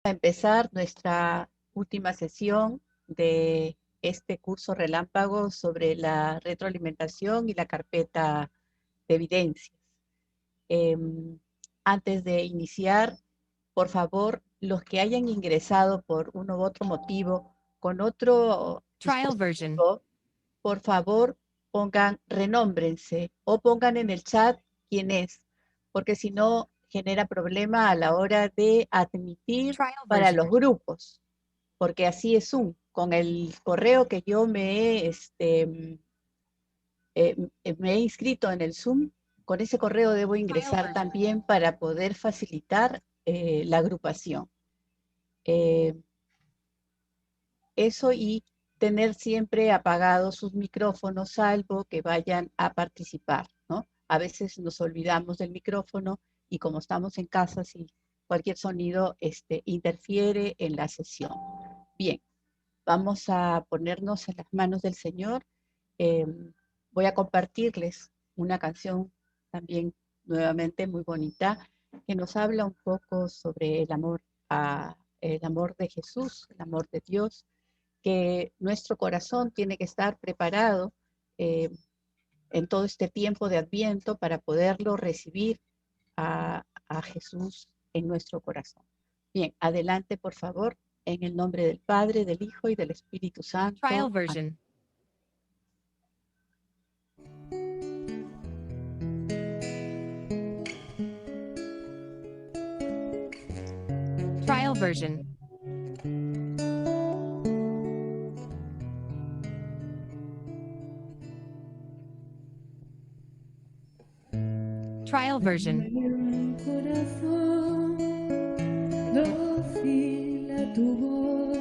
A empezar nuestra última sesión de este curso relámpago sobre la retroalimentación y la carpeta de evidencias. Antes de iniciar, por favor, los que hayan ingresado por uno u otro motivo con otro Trial version. dispositivo, por favor, renómbrense o pongan en el chat quién es, porque si no genera problema a la hora de admitir Trial para version. los grupos, porque así es con el correo que yo me he inscrito en el Zoom, con ese correo debo ingresar también para poder facilitar la agrupación. Eso y tener siempre apagados sus micrófonos, salvo que vayan a participar, ¿no? A veces nos olvidamos del micrófono y como estamos en casa, si cualquier sonido interfiere en la sesión. Bien, vamos a ponernos en las manos del Señor. Voy a compartirles una canción también nuevamente muy bonita que nos habla un poco sobre el amor de Jesús, el amor de Dios, que nuestro corazón tiene que estar preparado en todo este tiempo de Adviento para poderlo recibir a Jesús en nuestro corazón. Bien, adelante por favor, en el nombre del Padre, del Hijo y del Espíritu Santo. Trial version. Trial version. Trial version. Un corazón dócil a tu voz.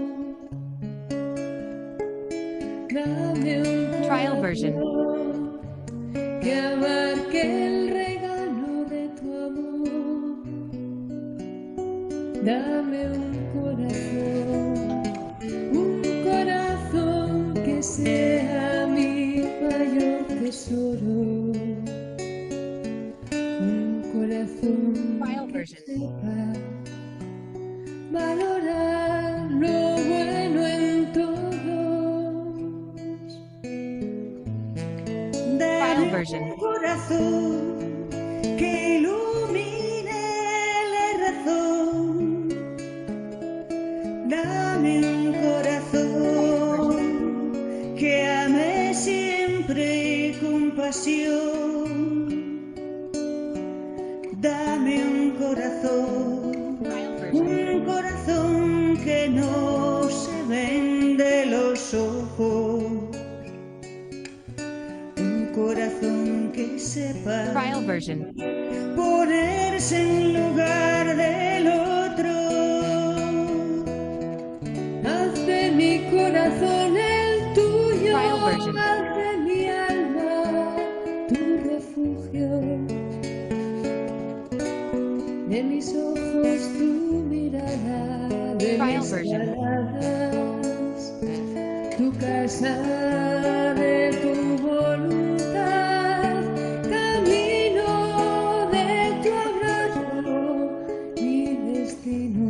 Dame un Trial version. corazón que abarque el regalo de tu amor. Dame un corazón que sea mi mayor tesoro. Trial version. Sepa valorar lo bueno en todos. Trial version. Un corazón que ilumine la razón. Dame un corazón que ame siempre con pasión. Dame un corazón que no se vende los ojos, un corazón que sepa Trial version. ponerse en lugar del otro. Haz de mi corazón el tuyo, Trial version. haz de mi alma tu refugio. De mis ojos tu mirada, de Trial mis version. palabras, tu casa, de tu voluntad, camino de tu abrazo, mi destino.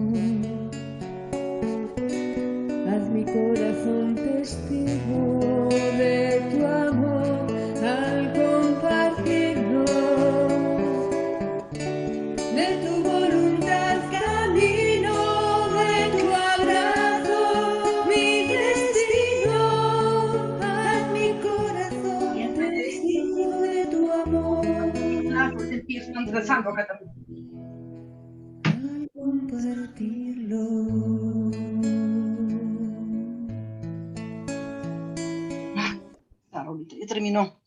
Haz mi corazón testigo de tu amor al compartirlo. De tu voluntad camino, de tu abrazo mi destino. Haz mi corazón testigo de tu amor. Al compartirlo. Ya terminó.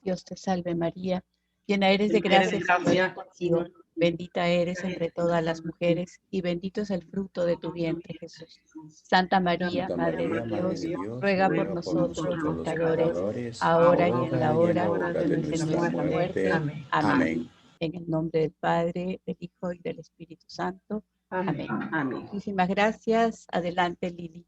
Dios te salve María, llena eres de gracia, el Señor es contigo. Bendita eres entre todas las mujeres y bendito es el fruto de tu vientre, Jesús. Santa María, Madre de Dios, ruega por nosotros los pecadores, ahora y en la hora de nuestra muerte. Amén. En el nombre del Padre, del Hijo y del Espíritu Santo. Amén. Muchísimas gracias. Adelante, Lili.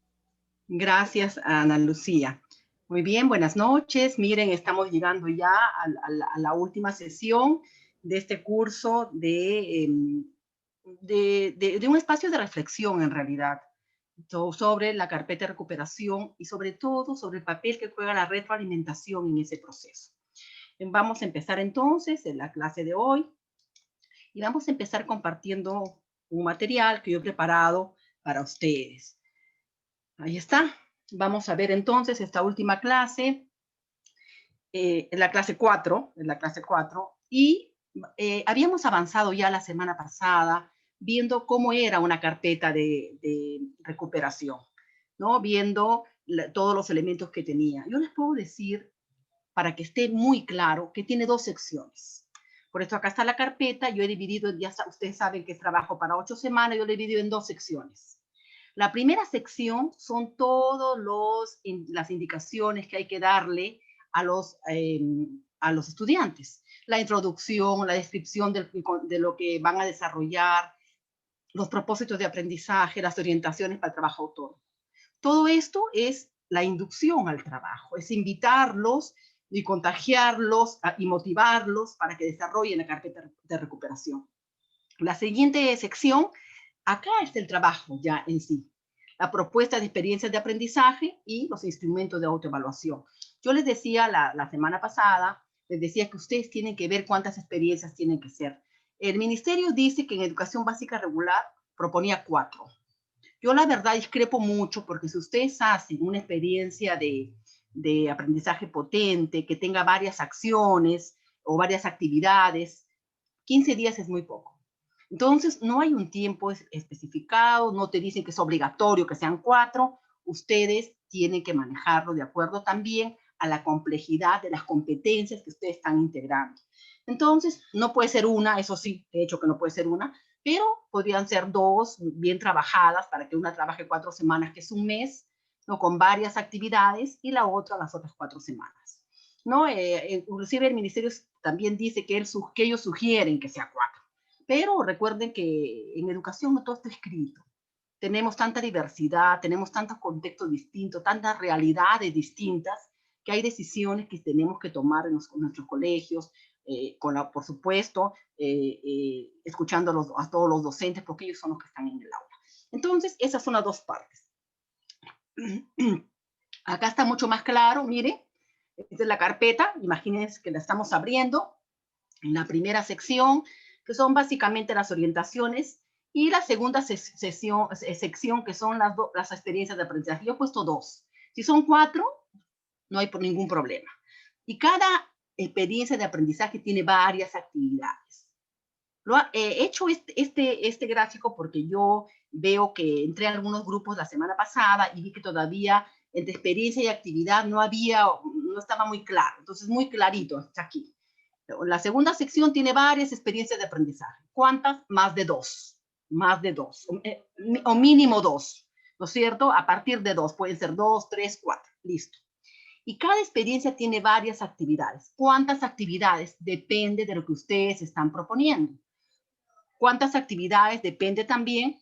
Gracias, Ana Lucía. Muy bien, buenas noches. Miren, estamos llegando ya a la última sesión de este curso de de un espacio de reflexión en realidad sobre la carpeta de recuperación y sobre todo sobre el papel que juega la retroalimentación en ese proceso. Vamos a empezar entonces en la clase de hoy y vamos a empezar compartiendo un material que yo he preparado para ustedes. Ahí está. Vamos a ver entonces esta última clase, en la clase 4, y habíamos avanzado ya la semana pasada viendo cómo era una carpeta de recuperación, ¿no? Viendo todos los elementos que tenía. Yo les puedo decir, para que esté muy claro, que tiene 2 secciones. Por esto acá está la carpeta, yo he dividido, ya ustedes saben que es trabajo para 8 semanas, yo lo he dividido en 2 secciones. La primera sección son todas las indicaciones que hay que darle a los estudiantes. La introducción, la descripción de lo que van a desarrollar, los propósitos de aprendizaje, las orientaciones para el trabajo autónomo. Todo esto es la inducción al trabajo, es invitarlos y contagiarlos y motivarlos para que desarrollen la carpeta de recuperación. La siguiente sección, acá está el trabajo ya en sí, la propuesta de experiencias de aprendizaje y los instrumentos de autoevaluación. Yo les decía la semana pasada, les decía que ustedes tienen que ver cuántas experiencias tienen que ser. El ministerio dice que en educación básica regular proponía 4. Yo la verdad discrepo mucho porque si ustedes hacen una experiencia de aprendizaje potente, que tenga varias acciones o varias actividades, 15 días es muy poco. Entonces, no hay un tiempo especificado, no te dicen que es obligatorio que sean 4, ustedes tienen que manejarlo de acuerdo también a la complejidad de las competencias que ustedes están integrando. Entonces, no puede ser una, eso sí, de hecho que no puede ser una, pero podrían ser 2 bien trabajadas para que una trabaje 4 semanas, que es un mes, ¿no? Con varias actividades, y la otra las otras 4 semanas. ¿No? Inclusive el ministerio también dice que ellos sugieren que sea 4. Pero recuerden que en educación no todo está escrito. Tenemos tanta diversidad, tenemos tantos contextos distintos, tantas realidades distintas, que hay decisiones que tenemos que tomar en nuestros colegios, por supuesto, escuchando a todos los docentes, porque ellos son los que están en el aula. Entonces, esas son las 2 partes. Acá está mucho más claro, mire, esta es la carpeta, imagínense que la estamos abriendo en la primera sección, que son básicamente las orientaciones, y la segunda sección, que son las experiencias de aprendizaje. Yo he puesto 2. Si son 4, no hay ningún problema. Y cada experiencia de aprendizaje tiene varias actividades. He hecho este gráfico porque yo veo que entré a algunos grupos la semana pasada y vi que todavía entre experiencia y actividad no estaba muy claro. Entonces, muy clarito está aquí. La segunda sección tiene varias experiencias de aprendizaje. ¿Cuántas? Más de 2. Más de 2. O mínimo 2. ¿No es cierto? A partir de 2. Pueden ser 2, 3, 4. Listo. Y cada experiencia tiene varias actividades. ¿Cuántas actividades? Depende de lo que ustedes están proponiendo. ¿Cuántas actividades? Depende también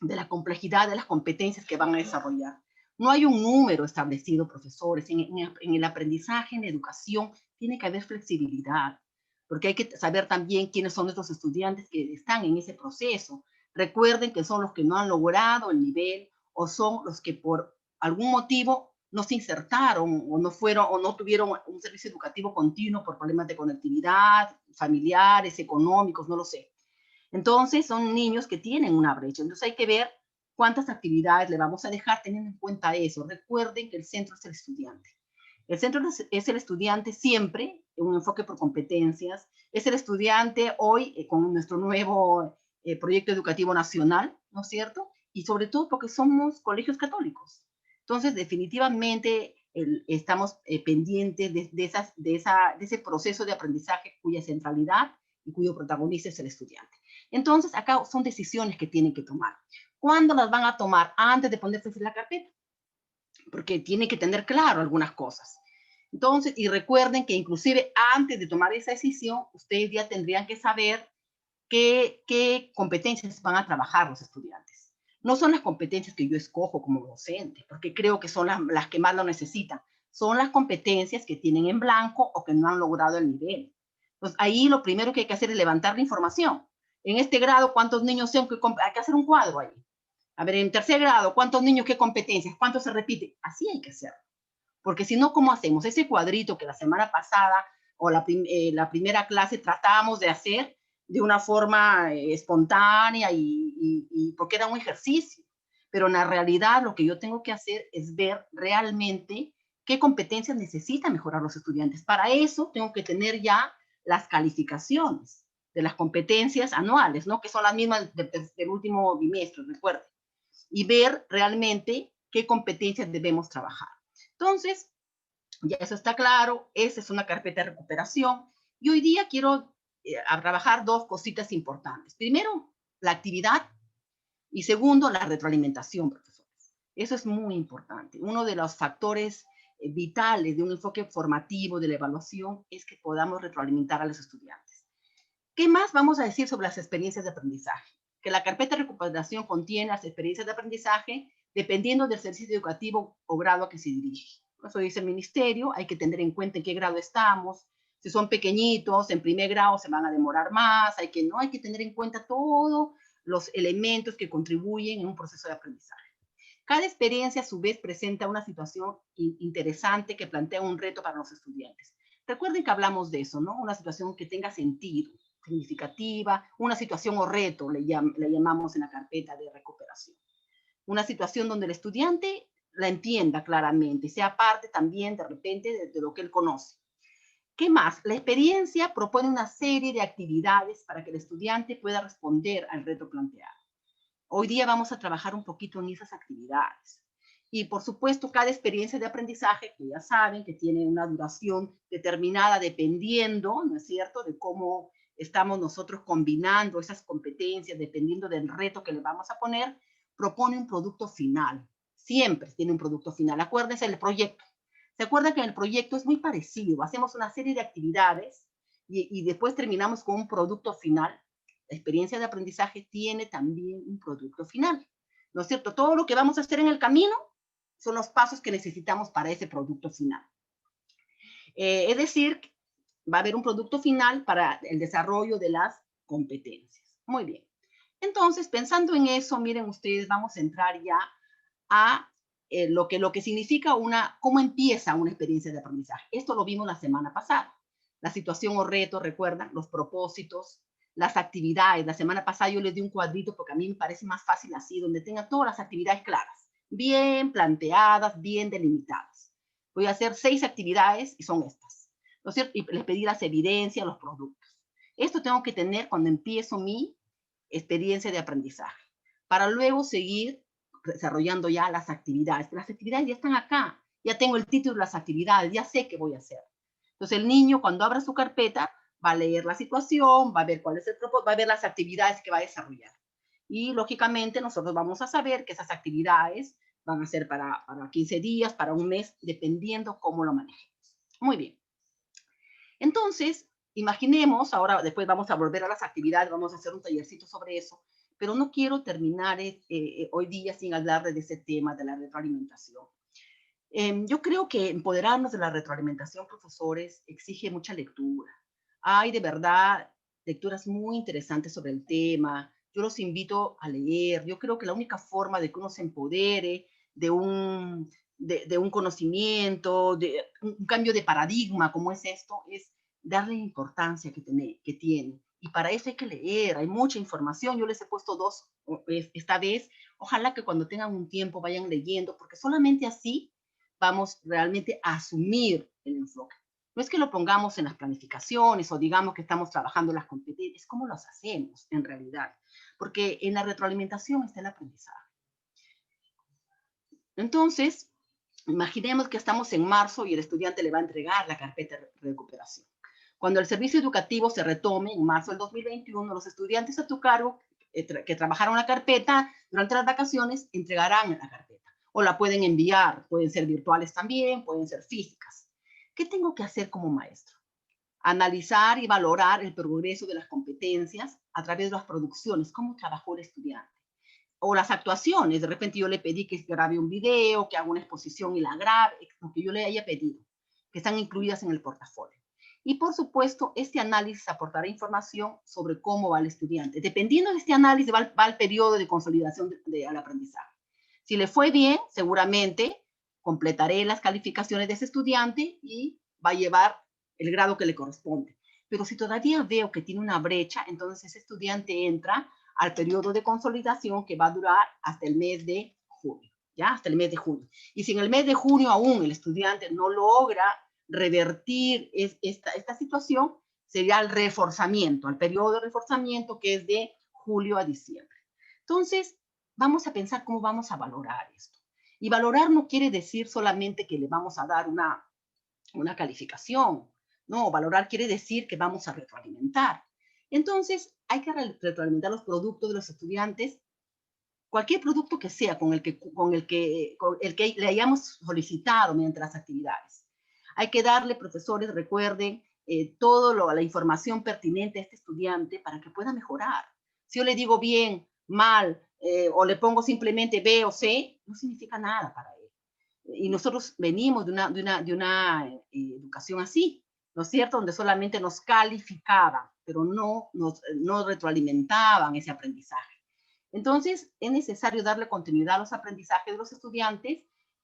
de la complejidad de las competencias que van a desarrollar. No hay un número establecido, profesores. En el aprendizaje, en la educación, tiene que haber flexibilidad, porque hay que saber también quiénes son nuestros estudiantes que están en ese proceso. Recuerden que son los que no han logrado el nivel o son los que por algún motivo no se insertaron o no tuvieron un servicio educativo continuo por problemas de conectividad, familiares, económicos, no lo sé. Entonces, son niños que tienen una brecha. Entonces, hay que ver cuántas actividades le vamos a dejar teniendo en cuenta eso. Recuerden que el centro es el estudiante. El centro es el estudiante siempre, un enfoque por competencias. Es el estudiante hoy con nuestro nuevo proyecto educativo nacional, ¿no es cierto? Y sobre todo porque somos colegios católicos. Entonces, definitivamente estamos pendientes de ese proceso de aprendizaje cuya centralidad y cuyo protagonista es el estudiante. Entonces, acá son decisiones que tienen que tomar. ¿Cuándo las van a tomar? Antes de ponerse en la carpeta. Porque tienen que tener claro algunas cosas. Entonces, y recuerden que inclusive antes de tomar esa decisión, ustedes ya tendrían que saber qué competencias van a trabajar los estudiantes. No son las competencias que yo escojo como docente, porque creo que son las que más lo necesitan. Son las competencias que tienen en blanco o que no han logrado el nivel. Entonces, ahí lo primero que hay que hacer es levantar la información. En este grado, ¿cuántos niños son? Hay que hacer un cuadro ahí. A ver, en tercer grado, ¿cuántos niños, qué competencias? ¿Cuántos se repite? Así hay que hacerlo. Porque si no, ¿cómo hacemos? Ese cuadrito que la semana pasada o la primera clase tratábamos de hacer de una forma espontánea y porque era un ejercicio. Pero en la realidad lo que yo tengo que hacer es ver realmente qué competencias necesitan mejorar los estudiantes. Para eso tengo que tener ya las calificaciones de las competencias anuales, ¿no? Que son las mismas del último bimestre, recuerden. Y ver realmente qué competencias debemos trabajar. Entonces, ya eso está claro, esa es una carpeta de recuperación. Y hoy día quiero trabajar dos cositas importantes. Primero, la actividad y segundo, la retroalimentación, profesores. Eso es muy importante. Uno de los factores vitales de un enfoque formativo de la evaluación es que podamos retroalimentar a los estudiantes. ¿Qué más vamos a decir sobre las experiencias de aprendizaje? Que la carpeta de recuperación contiene las experiencias de aprendizaje dependiendo del servicio educativo o grado a que se dirige. Eso dice el ministerio, hay que tener en cuenta en qué grado estamos. Si son pequeñitos, en primer grado se van a demorar más, hay que tener en cuenta todos los elementos que contribuyen en un proceso de aprendizaje. Cada experiencia, a su vez, presenta una situación interesante que plantea un reto para los estudiantes. Recuerden que hablamos de eso, ¿no? Una situación que tenga sentido, significativa, una situación o reto, le llamamos en la carpeta de recuperación. Una situación donde el estudiante la entienda claramente y sea parte también, de repente, de lo que él conoce. ¿Qué más? La experiencia propone una serie de actividades para que el estudiante pueda responder al reto planteado. Hoy día vamos a trabajar un poquito en esas actividades. Y por supuesto, cada experiencia de aprendizaje, que ya saben que tiene una duración determinada dependiendo, ¿no es cierto?, de cómo estamos nosotros combinando esas competencias, dependiendo del reto que le vamos a poner, propone un producto final. Siempre tiene un producto final. Acuérdense del proyecto. ¿Se acuerdan que en el proyecto es muy parecido? Hacemos una serie de actividades y después terminamos con un producto final. La experiencia de aprendizaje tiene también un producto final, ¿no es cierto? Todo lo que vamos a hacer en el camino son los pasos que necesitamos para ese producto final. Es decir, va a haber un producto final para el desarrollo de las competencias. Muy bien. Entonces, pensando en eso, miren ustedes, vamos a entrar ya a lo que significa cómo empieza una experiencia de aprendizaje. Esto lo vimos la semana pasada. La situación o reto, recuerdan, los propósitos, las actividades. La semana pasada yo les di un cuadrito porque a mí me parece más fácil así, donde tenga todas las actividades claras, bien planteadas, bien delimitadas. Voy a hacer 6 actividades y son estas, ¿no es cierto? Y les pedí las evidencias, los productos. Esto tengo que tener cuando empiezo mi experiencia de aprendizaje, para luego seguir desarrollando ya las actividades. Las actividades ya están acá, ya tengo el título de las actividades, ya sé qué voy a hacer. Entonces el niño cuando abra su carpeta va a leer la situación, va a ver cuál es el propósito, va a ver las actividades que va a desarrollar. Y lógicamente nosotros vamos a saber que esas actividades van a ser para 15 días, para un mes, dependiendo cómo lo manejemos. Muy bien. Entonces, imaginemos, ahora después vamos a volver a las actividades, vamos a hacer un tallercito sobre eso, pero no quiero terminar hoy día sin hablar de ese tema de la retroalimentación. Yo creo que empoderarnos de la retroalimentación, profesores, exige mucha lectura. Hay de verdad lecturas muy interesantes sobre el tema. Yo los invito a leer. Yo creo que la única forma de que uno se empodere de un conocimiento, de un cambio de paradigma como es esto, es darle la importancia que tiene. Y para eso hay que leer, hay mucha información. Yo les he puesto 2 esta vez. Ojalá que cuando tengan un tiempo vayan leyendo, porque solamente así vamos realmente a asumir el enfoque. No es que lo pongamos en las planificaciones o digamos que estamos trabajando las competencias, es cómo los hacemos en realidad, porque en la retroalimentación está el aprendizaje. Entonces, imaginemos que estamos en marzo y el estudiante le va a entregar la carpeta de recuperación. Cuando el servicio educativo se retome en marzo del 2021, los estudiantes a tu cargo que trabajaron la carpeta durante las vacaciones entregarán la carpeta. O la pueden enviar, pueden ser virtuales también, pueden ser físicas. ¿Qué tengo que hacer como maestro? Analizar y valorar el progreso de las competencias a través de las producciones, cómo trabajó el estudiante. O las actuaciones, de repente yo le pedí que grabe un video, que haga una exposición y la grabe, lo que yo le haya pedido, que están incluidas en el portafolio. Y por supuesto, este análisis aportará información sobre cómo va el estudiante. Dependiendo de este análisis va el periodo de consolidación al aprendizaje. Si le fue bien, seguramente completaré las calificaciones de ese estudiante y va a llevar el grado que le corresponde. Pero si todavía veo que tiene una brecha, entonces ese estudiante entra al periodo de consolidación que va a durar hasta el mes de junio, ¿ya? Hasta el mes de junio. Y si en el mes de junio aún el estudiante no logra revertir esta situación, sería el reforzamiento, el periodo de reforzamiento que es de julio a diciembre. Entonces, vamos a pensar cómo vamos a valorar esto. Y valorar no quiere decir solamente que le vamos a dar una calificación. No, valorar quiere decir que vamos a retroalimentar. Entonces, hay que retroalimentar los productos de los estudiantes, cualquier producto que sea con el que le hayamos solicitado mediante las actividades. Hay que darle, profesores, recuerden, toda la información pertinente a este estudiante para que pueda mejorar. Si yo le digo bien, mal, o le pongo simplemente B o C, no significa nada para él. Y nosotros venimos de una educación así, ¿no es cierto? Donde solamente nos calificaban, pero no retroalimentaban ese aprendizaje. Entonces, es necesario darle continuidad a los aprendizajes de los estudiantes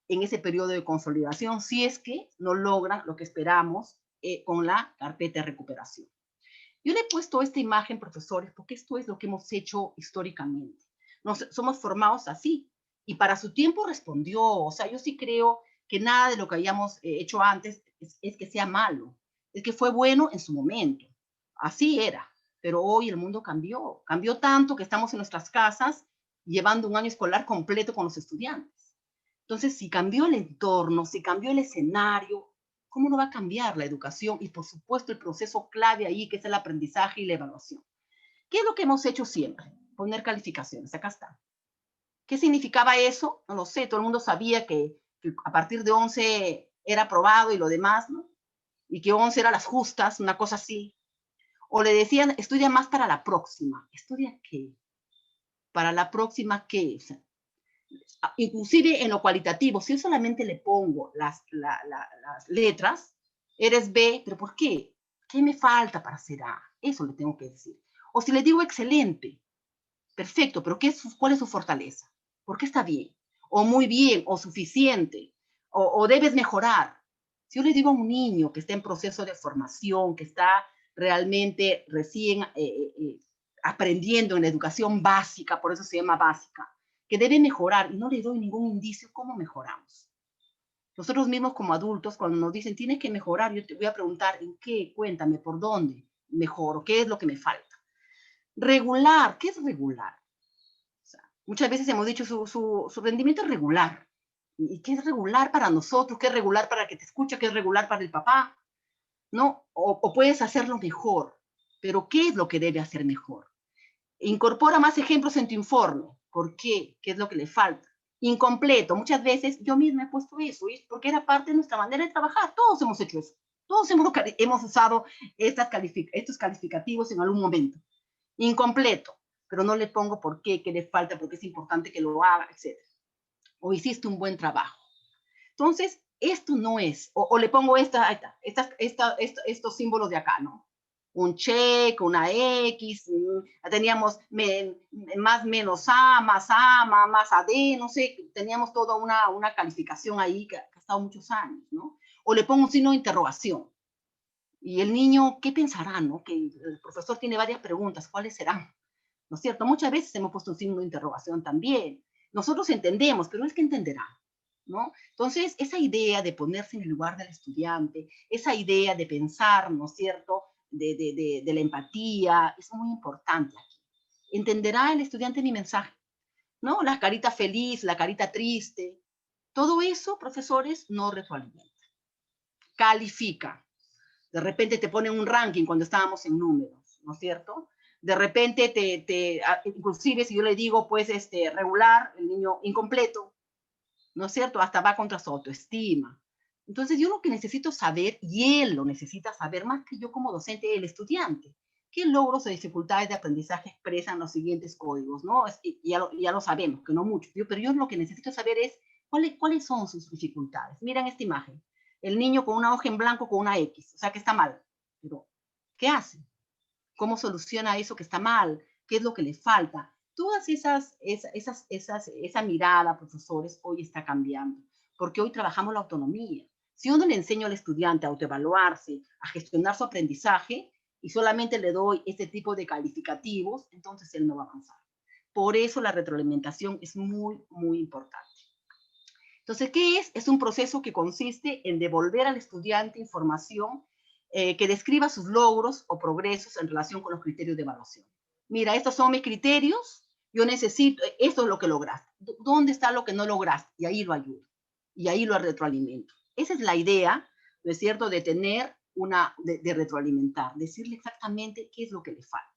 en ese periodo de consolidación, si es que no logran lo que esperamos con la carpeta de recuperación. Yo le he puesto esta imagen, profesores, porque esto es lo que hemos hecho históricamente. Somos formados así, y para su tiempo respondió. O sea, yo sí creo que nada de lo que hayamos hecho antes es que sea malo, es que fue bueno en su momento. Así era, pero hoy el mundo cambió tanto que estamos en nuestras casas llevando un año escolar completo con los estudiantes. Entonces, si cambió el entorno, si cambió el escenario, ¿cómo no va a cambiar la educación? Y por supuesto el proceso clave ahí, que es el aprendizaje y la evaluación. ¿Qué es lo que hemos hecho siempre? Poner calificaciones, acá está. ¿Qué significaba eso? No lo sé, todo el mundo sabía que a partir de 11 era aprobado y lo demás, ¿no? Y que 11 eran las justas, una cosa así. O le decían, estudia más para la próxima. ¿Estudia qué? ¿Para la próxima qué? O sea, inclusive en lo cualitativo, si yo solamente le pongo las letras, eres B, pero ¿por qué? ¿Qué me falta para ser A? Eso le tengo que decir. O si le digo excelente, perfecto, pero ¿cuál es su fortaleza? ¿Por qué está bien? O muy bien, o suficiente, o debes mejorar. Si yo le digo a un niño que está en proceso de formación, que está realmente recién aprendiendo en la educación básica, por eso se llama básica, que debe mejorar, y no le doy ningún indicio, ¿cómo mejoramos? Nosotros mismos como adultos, cuando nos dicen, tienes que mejorar, yo te voy a preguntar, ¿en qué? Cuéntame, ¿por dónde mejoro? ¿Qué es lo que me falta? Regular, ¿qué es regular? O sea, muchas veces hemos dicho, su rendimiento es regular. ¿Y qué es regular para nosotros? ¿Qué es regular para el que te escucha? ¿Qué es regular para el papá? ¿No? O puedes hacerlo mejor, pero ¿qué es lo que debe hacer mejor? Incorpora más ejemplos en tu informe. ¿Por qué? ¿Qué es lo que le falta? Incompleto. Muchas veces yo misma he puesto eso, porque era parte de nuestra manera de trabajar. Todos hemos hecho eso. Todos hemos usado estos calificativos en algún momento. Incompleto, pero no le pongo por qué le falta, porque es importante que lo haga, etc. O hiciste un buen trabajo. Entonces, esto no es, o le pongo estos símbolos de acá, ¿no? Un check, una X, teníamos más menos A, más AD, no sé, teníamos toda una calificación ahí que ha estado muchos años, ¿no? O le pongo un signo de interrogación. Y el niño, ¿qué pensará, no? Que el profesor tiene varias preguntas, ¿cuáles serán? ¿No es cierto? Muchas veces hemos puesto un signo de interrogación también. Nosotros entendemos, pero es que entenderá, ¿no? Entonces, esa idea de ponerse en el lugar del estudiante, esa idea de pensar, ¿no es cierto?, de la empatía, es muy importante aquí. ¿Entenderá el estudiante mi mensaje? ¿No? La carita feliz, la carita triste, todo eso, profesores, no retroalimenta. Califica. De repente te ponen un ranking cuando estábamos en números, ¿no es cierto? De repente inclusive si yo le digo, pues, regular, el niño incompleto, ¿no es cierto? Hasta va contra su autoestima. Entonces yo lo que necesito saber, y él lo necesita saber más que yo como docente, el estudiante, qué logros o dificultades de aprendizaje expresan los siguientes códigos, ¿no? Ya lo sabemos, que no mucho, pero yo lo que necesito saber es cuáles son sus dificultades. Miren esta imagen, el niño con una hoja en blanco con una X, o sea que está mal, pero ¿qué hace? ¿Cómo soluciona eso que está mal? ¿Qué es lo que le falta? Todas esa mirada, profesores, hoy está cambiando, porque hoy trabajamos la autonomía. Si uno le enseña al estudiante a autoevaluarse, a gestionar su aprendizaje, y solamente le doy este tipo de calificativos, entonces él no va a avanzar. Por eso la retroalimentación es muy, muy importante. Entonces, ¿qué es? Es un proceso que consiste en devolver al estudiante información que describa sus logros o progresos en relación con los criterios de evaluación. Mira, estos son mis criterios, yo necesito, esto es lo que lograste. ¿Dónde está lo que no lograste? Y ahí lo ayudo, y ahí lo retroalimento. Esa es la idea, ¿no es cierto?, de tener de retroalimentar, decirle exactamente qué es lo que le falta.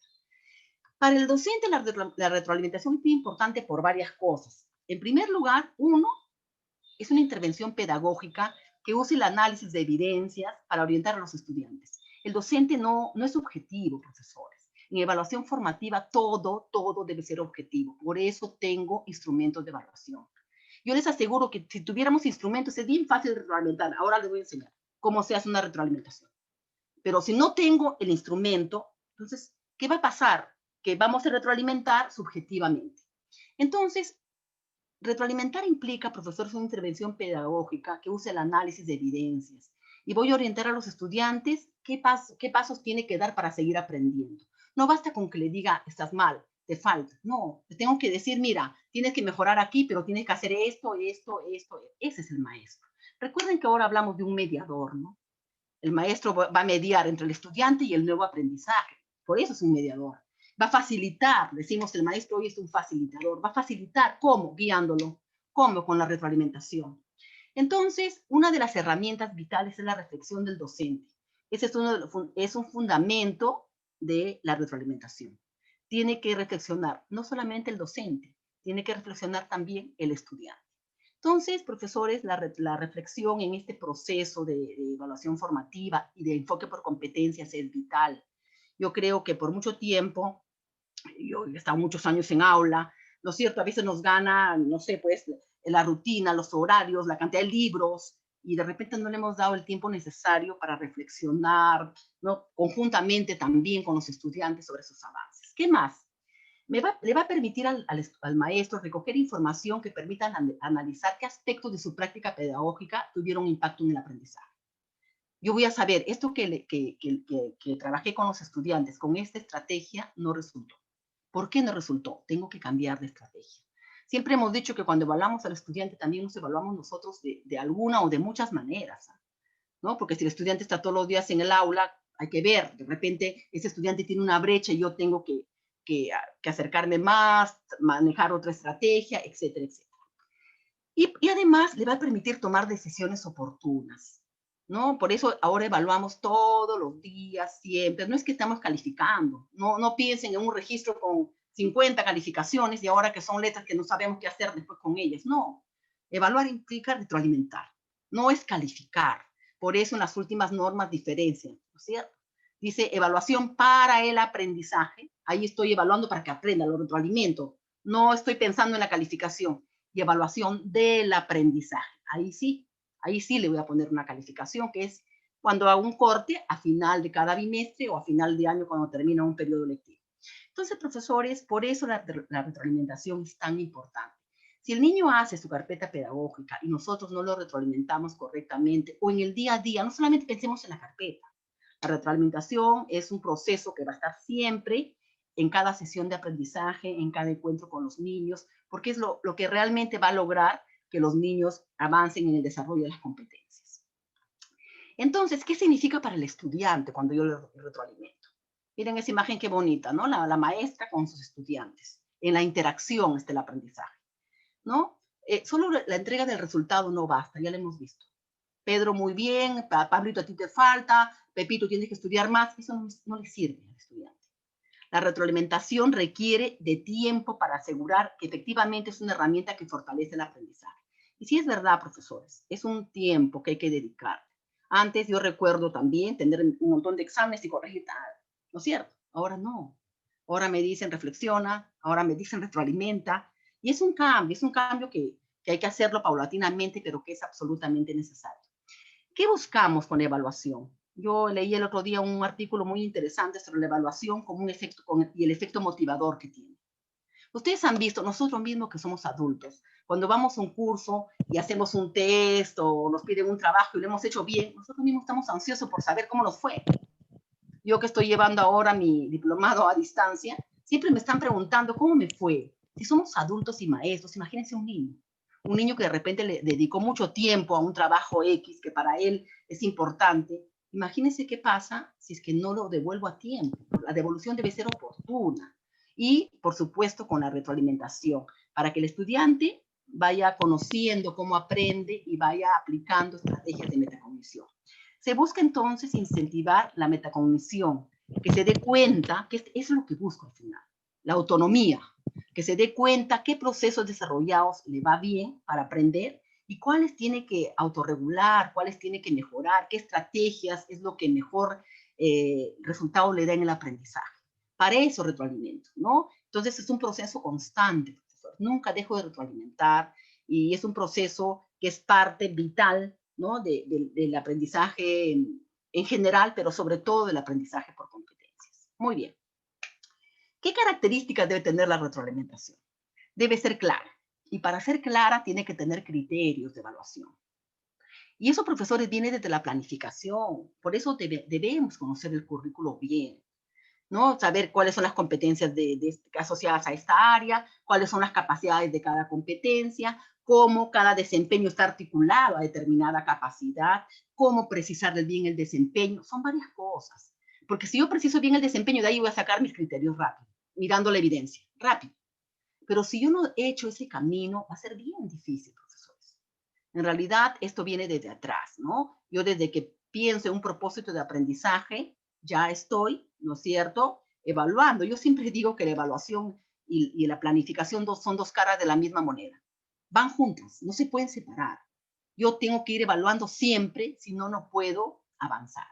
Para el docente, la retroalimentación es muy importante por varias cosas. En primer lugar, uno, es una intervención pedagógica que usa el análisis de evidencias para orientar a los estudiantes. El docente no es objetivo, profesores. En evaluación formativa todo debe ser objetivo. Por eso tengo instrumentos de evaluación. Yo les aseguro que si tuviéramos instrumentos es bien fácil de retroalimentar. Ahora les voy a enseñar cómo se hace una retroalimentación. Pero si no tengo el instrumento, entonces, ¿qué va a pasar? Que vamos a retroalimentar subjetivamente. Entonces, retroalimentar implica, profesor, una intervención pedagógica que use el análisis de evidencias. Y voy a orientar a los estudiantes qué pasos tiene que dar para seguir aprendiendo. No basta con que le diga, estás mal, te falta. No, te tengo que decir, mira, tienes que mejorar aquí, pero tienes que hacer esto. Ese es el maestro. Recuerden que ahora hablamos de un mediador, ¿no? El maestro va a mediar entre el estudiante y el nuevo aprendizaje. Por eso es un mediador. Va a facilitar, decimos el maestro hoy es un facilitador, va a facilitar, ¿cómo? Guiándolo, ¿cómo? Con la retroalimentación. Entonces, una de las herramientas vitales es la reflexión del docente. Ese es un fundamento de la retroalimentación. Tiene que reflexionar no solamente el docente, tiene que reflexionar también el estudiante. Entonces, profesores, la reflexión en este proceso de evaluación formativa y de enfoque por competencias es vital. Yo creo que por mucho tiempo, yo he estado muchos años en aula, ¿no es cierto? A veces nos gana, no sé, pues, la rutina, los horarios, la cantidad de libros, y de repente no le hemos dado el tiempo necesario para reflexionar, ¿no? Conjuntamente también con los estudiantes sobre sus avances. ¿Qué más? Le va a permitir al maestro recoger información que permita analizar qué aspectos de su práctica pedagógica tuvieron impacto en el aprendizaje. Yo voy a saber, esto que trabajé con los estudiantes, con esta estrategia, no resultó. ¿Por qué no resultó? Tengo que cambiar de estrategia. Siempre hemos dicho que cuando evaluamos al estudiante también nos evaluamos nosotros de alguna o de muchas maneras, ¿no? Porque si el estudiante está todos los días en el aula, hay que ver, de repente ese estudiante tiene una brecha y yo tengo que acercarme más, manejar otra estrategia, etcétera, etcétera. Y además le va a permitir tomar decisiones oportunas, ¿no? Por eso ahora evaluamos todos los días, siempre. No es que estamos calificando, no piensen en un registro con 50 calificaciones y ahora que son letras que no sabemos qué hacer después con ellas. No, evaluar implica retroalimentar, no es calificar. Por eso en las últimas normas diferencian, ¿no es cierto? Dice evaluación para el aprendizaje. Ahí estoy evaluando para que aprenda, lo retroalimento. No estoy pensando en la calificación. Y evaluación del aprendizaje. Ahí sí le voy a poner una calificación, que es cuando hago un corte a final de cada bimestre o a final de año cuando termina un periodo lectivo. Entonces, profesores, por eso la retroalimentación es tan importante. Si el niño hace su carpeta pedagógica y nosotros no lo retroalimentamos correctamente, o en el día a día, no solamente pensemos en la carpeta. La retroalimentación es un proceso que va a estar siempre en cada sesión de aprendizaje, en cada encuentro con los niños, porque es lo que realmente va a lograr que los niños avancen en el desarrollo de las competencias. Entonces, ¿qué significa para el estudiante cuando yo le retroalimento? Miren esa imagen qué bonita, ¿no? La maestra con sus estudiantes. En la interacción está el aprendizaje, ¿no? Solo la entrega del resultado no basta, ya lo hemos visto. Pedro, muy bien, Pablito, a ti te falta, Pepito, tienes que estudiar más. Eso no le sirve al estudiante. La retroalimentación requiere de tiempo para asegurar que efectivamente es una herramienta que fortalece el aprendizaje. Y sí es verdad, profesores, es un tiempo que hay que dedicar. Antes yo recuerdo también tener un montón de exámenes y corregir tal, ¿no es cierto? Ahora no. Ahora me dicen reflexiona, ahora me dicen retroalimenta. Y es un cambio que hay que hacerlo paulatinamente, pero que es absolutamente necesario. ¿Qué buscamos con evaluación? Yo leí el otro día un artículo muy interesante sobre la evaluación como un efecto, y el efecto motivador que tiene. Ustedes han visto, nosotros mismos que somos adultos, cuando vamos a un curso y hacemos un test o nos piden un trabajo y lo hemos hecho bien, nosotros mismos estamos ansiosos por saber cómo nos fue. Yo que estoy llevando ahora mi diplomado a distancia, siempre me están preguntando cómo me fue. Si somos adultos y maestros, imagínense un niño que de repente le dedicó mucho tiempo a un trabajo X que para él es importante. Imagínense qué pasa si es que no lo devuelvo a tiempo. La devolución debe ser oportuna y, por supuesto, con la retroalimentación, para que el estudiante vaya conociendo cómo aprende y vaya aplicando estrategias de metacognición. Se busca entonces incentivar la metacognición, que se dé cuenta, que eso es lo que busco al final, la autonomía, que se dé cuenta qué procesos desarrollados le va bien para aprender y cuáles tiene que autorregular, cuáles tiene que mejorar, qué estrategias es lo que mejor resultado le da en el aprendizaje. Para eso retroalimento, ¿no? Entonces es un proceso constante, profesor. Nunca dejo de retroalimentar y es un proceso que es parte vital, ¿no? del aprendizaje en general, pero sobre todo del aprendizaje por competencias. Muy bien. ¿Qué características debe tener la retroalimentación? Debe ser clara. Y para ser clara tiene que tener criterios de evaluación. Y eso, profesores, viene desde la planificación. Por eso debemos conocer el currículo bien, ¿no? Saber cuáles son las competencias asociadas a esta área, cuáles son las capacidades de cada competencia, cómo cada desempeño está articulado a determinada capacidad, cómo precisar bien el desempeño. Son varias cosas. Porque si yo preciso bien el desempeño, de ahí voy a sacar mis criterios rápido, mirando la evidencia, rápido. Pero si yo no he hecho ese camino, va a ser bien difícil, profesores. En realidad, esto viene desde atrás, ¿no? Yo desde que pienso en un propósito de aprendizaje, ya estoy, ¿no es cierto?, evaluando. Yo siempre digo que la evaluación y la planificación son dos caras de la misma moneda. Van juntas, no se pueden separar. Yo tengo que ir evaluando siempre, si no, no puedo avanzar.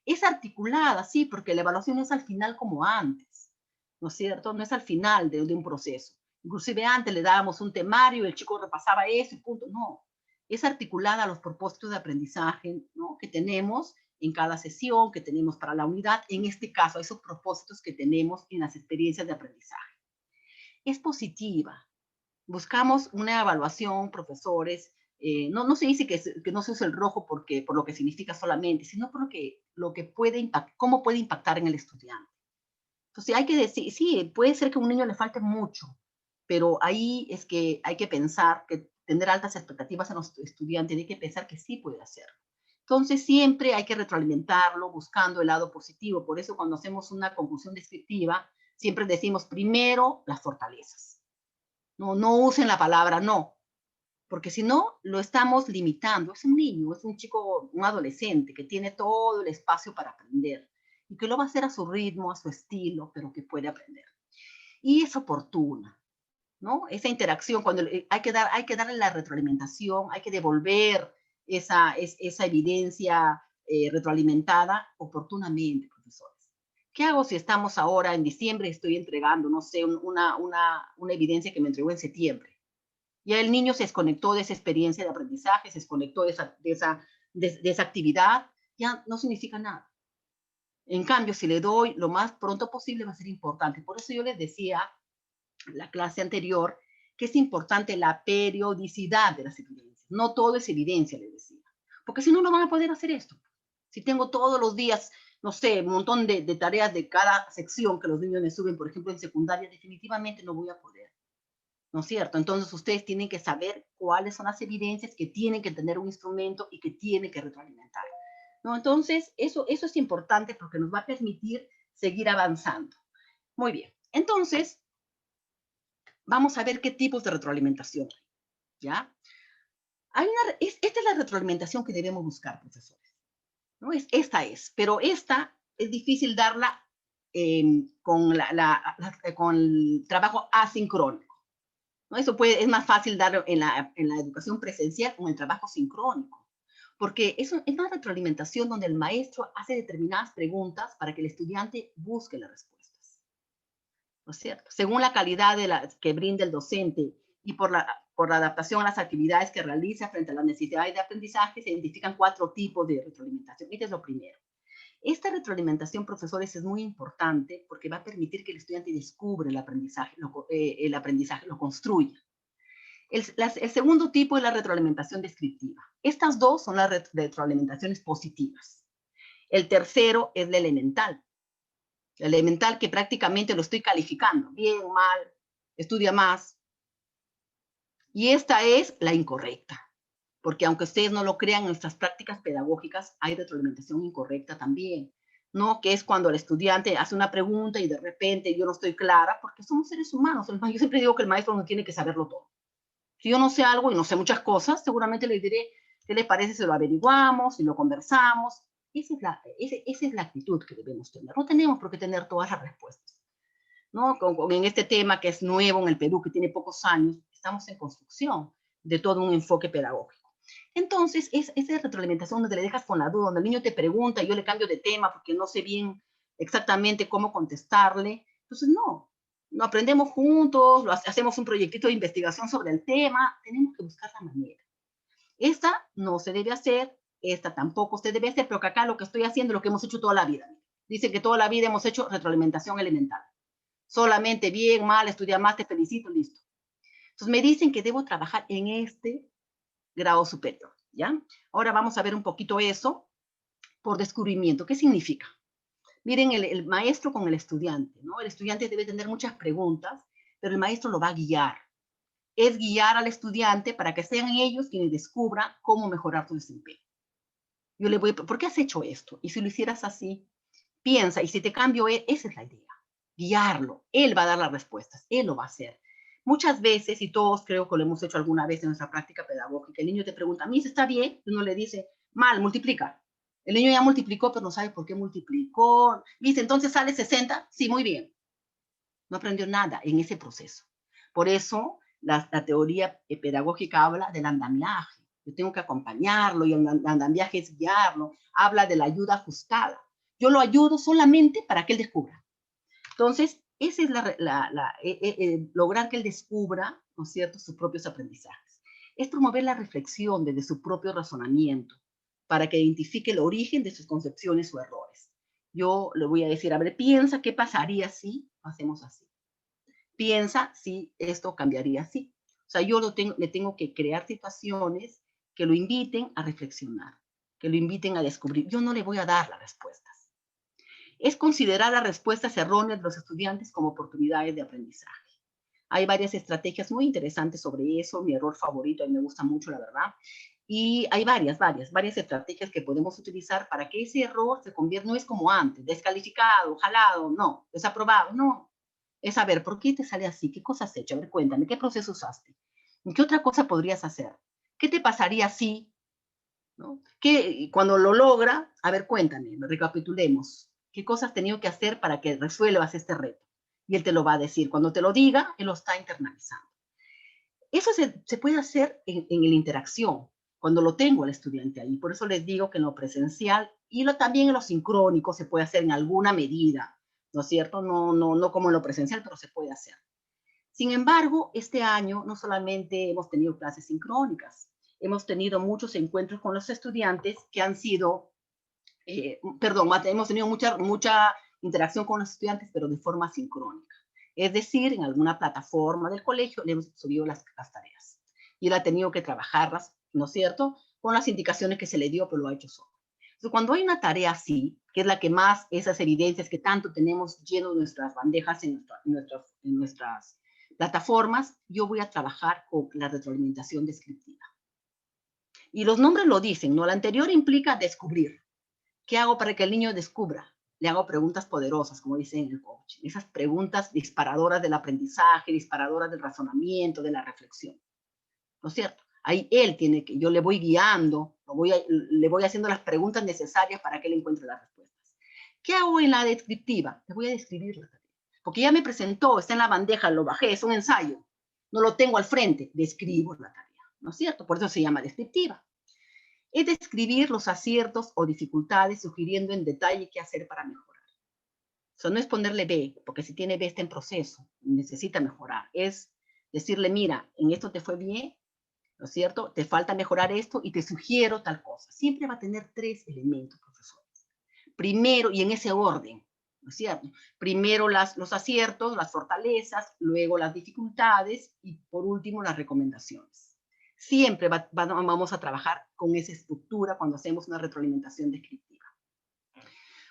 Es articulada, sí, porque la evaluación no es al final como antes, ¿no es cierto? No es al final de un proceso. Inclusive antes le dábamos un temario, el chico repasaba eso y punto. No, es articulada a los propósitos de aprendizaje, ¿no?, que tenemos en cada sesión, que tenemos para la unidad, en este caso, esos propósitos que tenemos en las experiencias de aprendizaje. Es positiva. Buscamos una evaluación, profesores, no se dice que no se use el rojo por lo que significa solamente, sino por lo que puede impactar, cómo puede impactar en el estudiante. Entonces hay que decir, sí, puede ser que a un niño le falte mucho, pero ahí es que hay que pensar que tener altas expectativas en los estudiantes, hay que pensar que sí puede hacerlo. Entonces siempre hay que retroalimentarlo buscando el lado positivo. Por eso cuando hacemos una conclusión descriptiva, siempre decimos primero las fortalezas. No usen la palabra no, porque si no, lo estamos limitando. Es un niño, es un chico, un adolescente que tiene todo el espacio para aprender y que lo va a hacer a su ritmo, a su estilo, pero que puede aprender. Y es oportuna, ¿no? Esa interacción, cuando hay que darle la retroalimentación, hay que devolver esa evidencia retroalimentada oportunamente, profesores. ¿Qué hago si estamos ahora en diciembre y estoy entregando, no sé, una evidencia que me entregó en septiembre? Ya el niño se desconectó de esa experiencia de aprendizaje, se desconectó de esa actividad, ya no significa nada. En cambio, si le doy lo más pronto posible, va a ser importante. Por eso yo les decía en la clase anterior que es importante la periodicidad de las evidencias. No todo es evidencia, les decía. Porque si no, no van a poder hacer esto. Si tengo todos los días, no sé, un montón de tareas de cada sección que los niños me suben, por ejemplo, en secundaria, definitivamente no voy a poder. ¿No es cierto? Entonces ustedes tienen que saber cuáles son las evidencias que tienen que tener un instrumento y que tienen que retroalimentar, ¿no? Entonces eso es importante porque nos va a permitir seguir avanzando. Muy bien. Entonces, vamos a ver qué tipos de retroalimentación, ¿ya? Esta es la retroalimentación que debemos buscar, profesores, ¿no? Pero esta es difícil darla con el trabajo asincrónico, ¿no? Eso es más fácil darlo en la educación presencial con el trabajo sincrónico, porque es una retroalimentación donde el maestro hace determinadas preguntas para que el estudiante busque las respuestas, ¿no es cierto? Según la calidad que brinda el docente y por la adaptación a las actividades que realiza frente a las necesidades de aprendizaje, se identifican 4 tipos de retroalimentación. Este es lo primero. Esta retroalimentación, profesores, es muy importante porque va a permitir que el estudiante descubra el aprendizaje, lo construya. El segundo tipo es la retroalimentación descriptiva. Estas dos son las retroalimentaciones positivas. El tercero es la elemental. La elemental que prácticamente lo estoy calificando. Bien, mal, estudia más. Y esta es la incorrecta. Porque aunque ustedes no lo crean, en nuestras prácticas pedagógicas hay retroalimentación incorrecta también, ¿no? Que es cuando el estudiante hace una pregunta y de repente yo no estoy clara, porque somos seres humanos. Yo siempre digo que el maestro no tiene que saberlo todo. Si yo no sé algo y no sé muchas cosas, seguramente le diré, ¿qué les parece si lo averiguamos, si lo conversamos? Esa es la actitud que debemos tener. No tenemos por qué tener todas las respuestas, ¿no? En este tema que es nuevo en el Perú, que tiene pocos años, estamos en construcción de todo un enfoque pedagógico. Entonces, esa retroalimentación donde le dejas con la duda, donde el niño te pregunta y yo le cambio de tema porque no sé bien exactamente cómo contestarle. Entonces, no aprendemos juntos, hacemos un proyectito de investigación sobre el tema, tenemos que buscar la manera. Esta no se debe hacer, esta tampoco se debe hacer, pero que acá lo que estoy haciendo es lo que hemos hecho toda la vida. Dicen que toda la vida hemos hecho retroalimentación elemental. Solamente bien, mal, estudia más, te felicito, listo. Entonces me dicen que debo trabajar en este grado superior, ¿ya? Ahora vamos a ver un poquito eso por descubrimiento. ¿Qué significa? Miren, el maestro con el estudiante, ¿no? El estudiante debe tener muchas preguntas, pero el maestro lo va a guiar. Es guiar al estudiante para que sean ellos quienes descubran cómo mejorar tu desempeño. Yo le voy, ¿por qué has hecho esto? Y si lo hicieras así, piensa, y si te cambio, esa es la idea, guiarlo. Él va a dar las respuestas, él lo va a hacer. Muchas veces, y todos creo que lo hemos hecho alguna vez en nuestra práctica pedagógica, el niño te pregunta, Miss, ¿está bien? Y uno le dice, mal, multiplica. El niño ya multiplicó, pero no sabe por qué multiplicó. Miss, entonces sale 60. Sí, muy bien. No aprendió nada en ese proceso. Por eso la teoría pedagógica habla del andamiaje. Yo tengo que acompañarlo y el andamiaje es guiarlo. Habla de la ayuda ajustada. Yo lo ayudo solamente para que él descubra. Entonces, esa es lograr que él descubra, ¿no es cierto?, sus propios aprendizajes. Es promover la reflexión desde su propio razonamiento para que identifique el origen de sus concepciones o errores. Yo le voy a decir, a ver, piensa qué pasaría si hacemos así. Piensa si esto cambiaría así. O sea, yo le tengo que crear situaciones que lo inviten a reflexionar, que lo inviten a descubrir. Yo no le voy a dar las respuestas. Es considerar las respuestas erróneas de los estudiantes como oportunidades de aprendizaje. Hay varias estrategias muy interesantes sobre eso. Mi error favorito, a mí me gusta mucho, la verdad. Y hay varias estrategias que podemos utilizar para que ese error se convierta, no es como antes, descalificado, jalado, no, desaprobado, no. Es saber, ¿por qué te sale así? ¿Qué cosas has hecho? A ver, cuéntame, ¿qué proceso usaste? ¿Qué otra cosa podrías hacer? ¿Qué te pasaría si? ¿No? Cuando lo logra, a ver, cuéntame, recapitulemos. ¿Qué cosas has tenido que hacer para que resuelvas este reto? Y él te lo va a decir. Cuando te lo diga, él lo está internalizando. Eso se puede hacer en la interacción, cuando lo tengo al estudiante ahí. Por eso les digo que en lo presencial y también en lo sincrónico se puede hacer en alguna medida, ¿no es cierto? No como en lo presencial, pero se puede hacer. Sin embargo, este año no solamente hemos tenido clases sincrónicas, hemos tenido muchos encuentros con los estudiantes que han sido, hemos tenido mucha interacción con los estudiantes, pero de forma sincrónica. Es decir, en alguna plataforma del colegio le hemos subido las tareas. Y él ha tenido que trabajarlas, ¿no es cierto?, con las indicaciones que se le dio, pero lo ha hecho solo. Entonces, cuando hay una tarea así, que es la que más, esas evidencias que tanto tenemos lleno de nuestras bandejas en nuestras plataformas, yo voy a trabajar con la retroalimentación descriptiva. Y los nombres lo dicen, ¿no? La anterior implica descubrir. ¿Qué hago para que el niño descubra? Le hago preguntas poderosas, como dicen en el coaching. Esas preguntas disparadoras del aprendizaje, disparadoras del razonamiento, de la reflexión. ¿No es cierto? Ahí él tiene que, yo le voy guiando, le voy haciendo las preguntas necesarias para que él encuentre las respuestas. ¿Qué hago en la descriptiva? Le voy a describir la tarea. Porque ya me presentó, está en la bandeja, lo bajé, es un ensayo. No lo tengo al frente, describo la tarea. ¿No es cierto? Por eso se llama descriptiva. Es describir los aciertos o dificultades, sugiriendo en detalle qué hacer para mejorar. O sea, no es ponerle B, porque si tiene B está en proceso, necesita mejorar. Es decirle, mira, en esto te fue bien, ¿no es cierto? Te falta mejorar esto y te sugiero tal cosa. Siempre va a tener 3 elementos, profesores, primero y en ese orden, ¿no es cierto? Primero los aciertos, las fortalezas, luego las dificultades y por último las recomendaciones. Siempre vamos a trabajar con esa estructura cuando hacemos una retroalimentación descriptiva.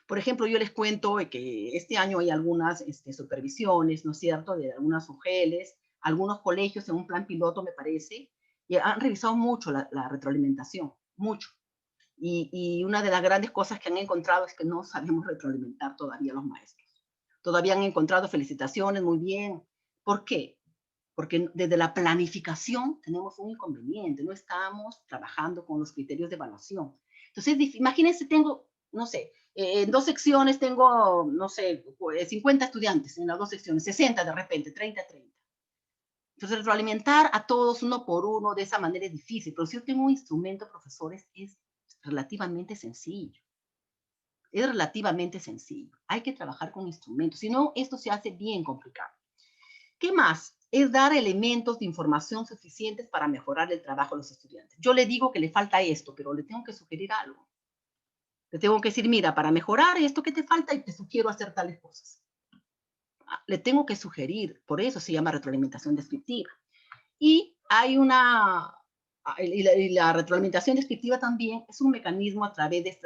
Por ejemplo, yo les cuento que este año hay algunas supervisiones, ¿no es cierto?, de algunas UGELs, algunos colegios en un plan piloto, me parece, y han revisado mucho la retroalimentación, mucho. Y una de las grandes cosas que han encontrado es que no sabemos retroalimentar todavía a los maestros. Todavía han encontrado felicitaciones, muy bien. ¿Por qué? Porque desde la planificación tenemos un inconveniente, no estamos trabajando con los criterios de evaluación. Entonces, imagínense, tengo, no sé, en 2 secciones tengo, no sé, 50 estudiantes en las 2 secciones, 60 de repente, 30. Entonces, retroalimentar a todos uno por uno de esa manera es difícil, pero si yo tengo un instrumento, profesores, es relativamente sencillo. Es relativamente sencillo. Hay que trabajar con instrumentos, si no, esto se hace bien complicado. ¿Qué más? Es dar elementos de información suficientes para mejorar el trabajo de los estudiantes. Yo le digo que le falta esto, pero le tengo que sugerir algo. Le tengo que decir, mira, para mejorar esto que te falta, y te sugiero hacer tales cosas. Le tengo que sugerir, por eso se llama retroalimentación descriptiva. Y hay la retroalimentación descriptiva también es un mecanismo a través de